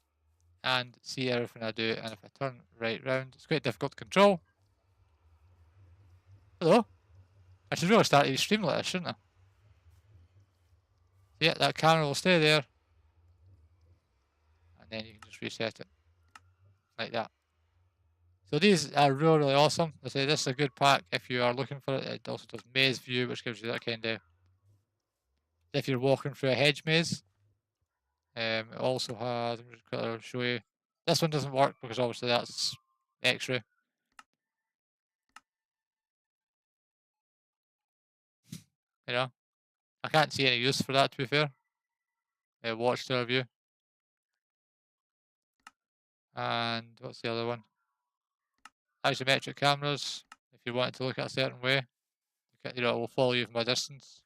and see everything I do. And if I turn right round, it's quite difficult to control. Hello? I should really start each stream like this, shouldn't I? Yeah, that camera will stay there. And then you can just reset it. Like that. So these are really, really awesome. I say this is a good pack if you are looking for it. It also does maze view, which gives you that kind of, if you're walking through a hedge maze. It also has, I'm just going to show you. This one doesn't work because obviously that's X-ray. You know, I can't see any use for that, to be fair. Watchtower view. And what's the other one? Isometric cameras. If you want to look at a certain way, you know, it will follow you from a distance,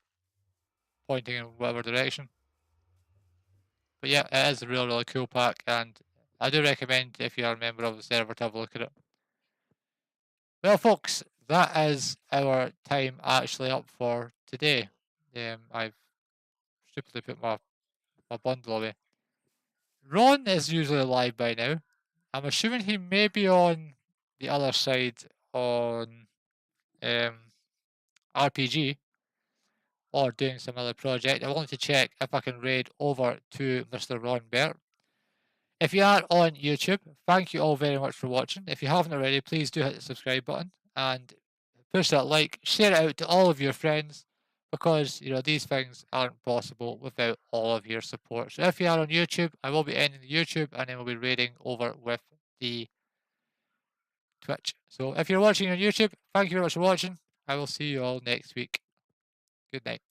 pointing in whatever direction. But yeah, it is a really, really cool pack, and I do recommend, if you are a member of the server, to have a look at it. Well, folks, that is our time actually up for today. I've stupidly put my bundle away. Ron is usually live by now. I'm assuming he may be on the other side on RPG or doing some other project. I wanted to check if I can raid over to Mr. Ron Bert. If you are on YouTube, thank you all very much for watching. If you haven't already, please do hit the subscribe button and push that like, share it out to all of your friends, because, you know, these things aren't possible without all of your support. So if you are on YouTube, I will be ending the YouTube and then we'll be raiding over with the Twitch. So if you're watching on YouTube, thank you very much for watching. I will see you all next week. Good night.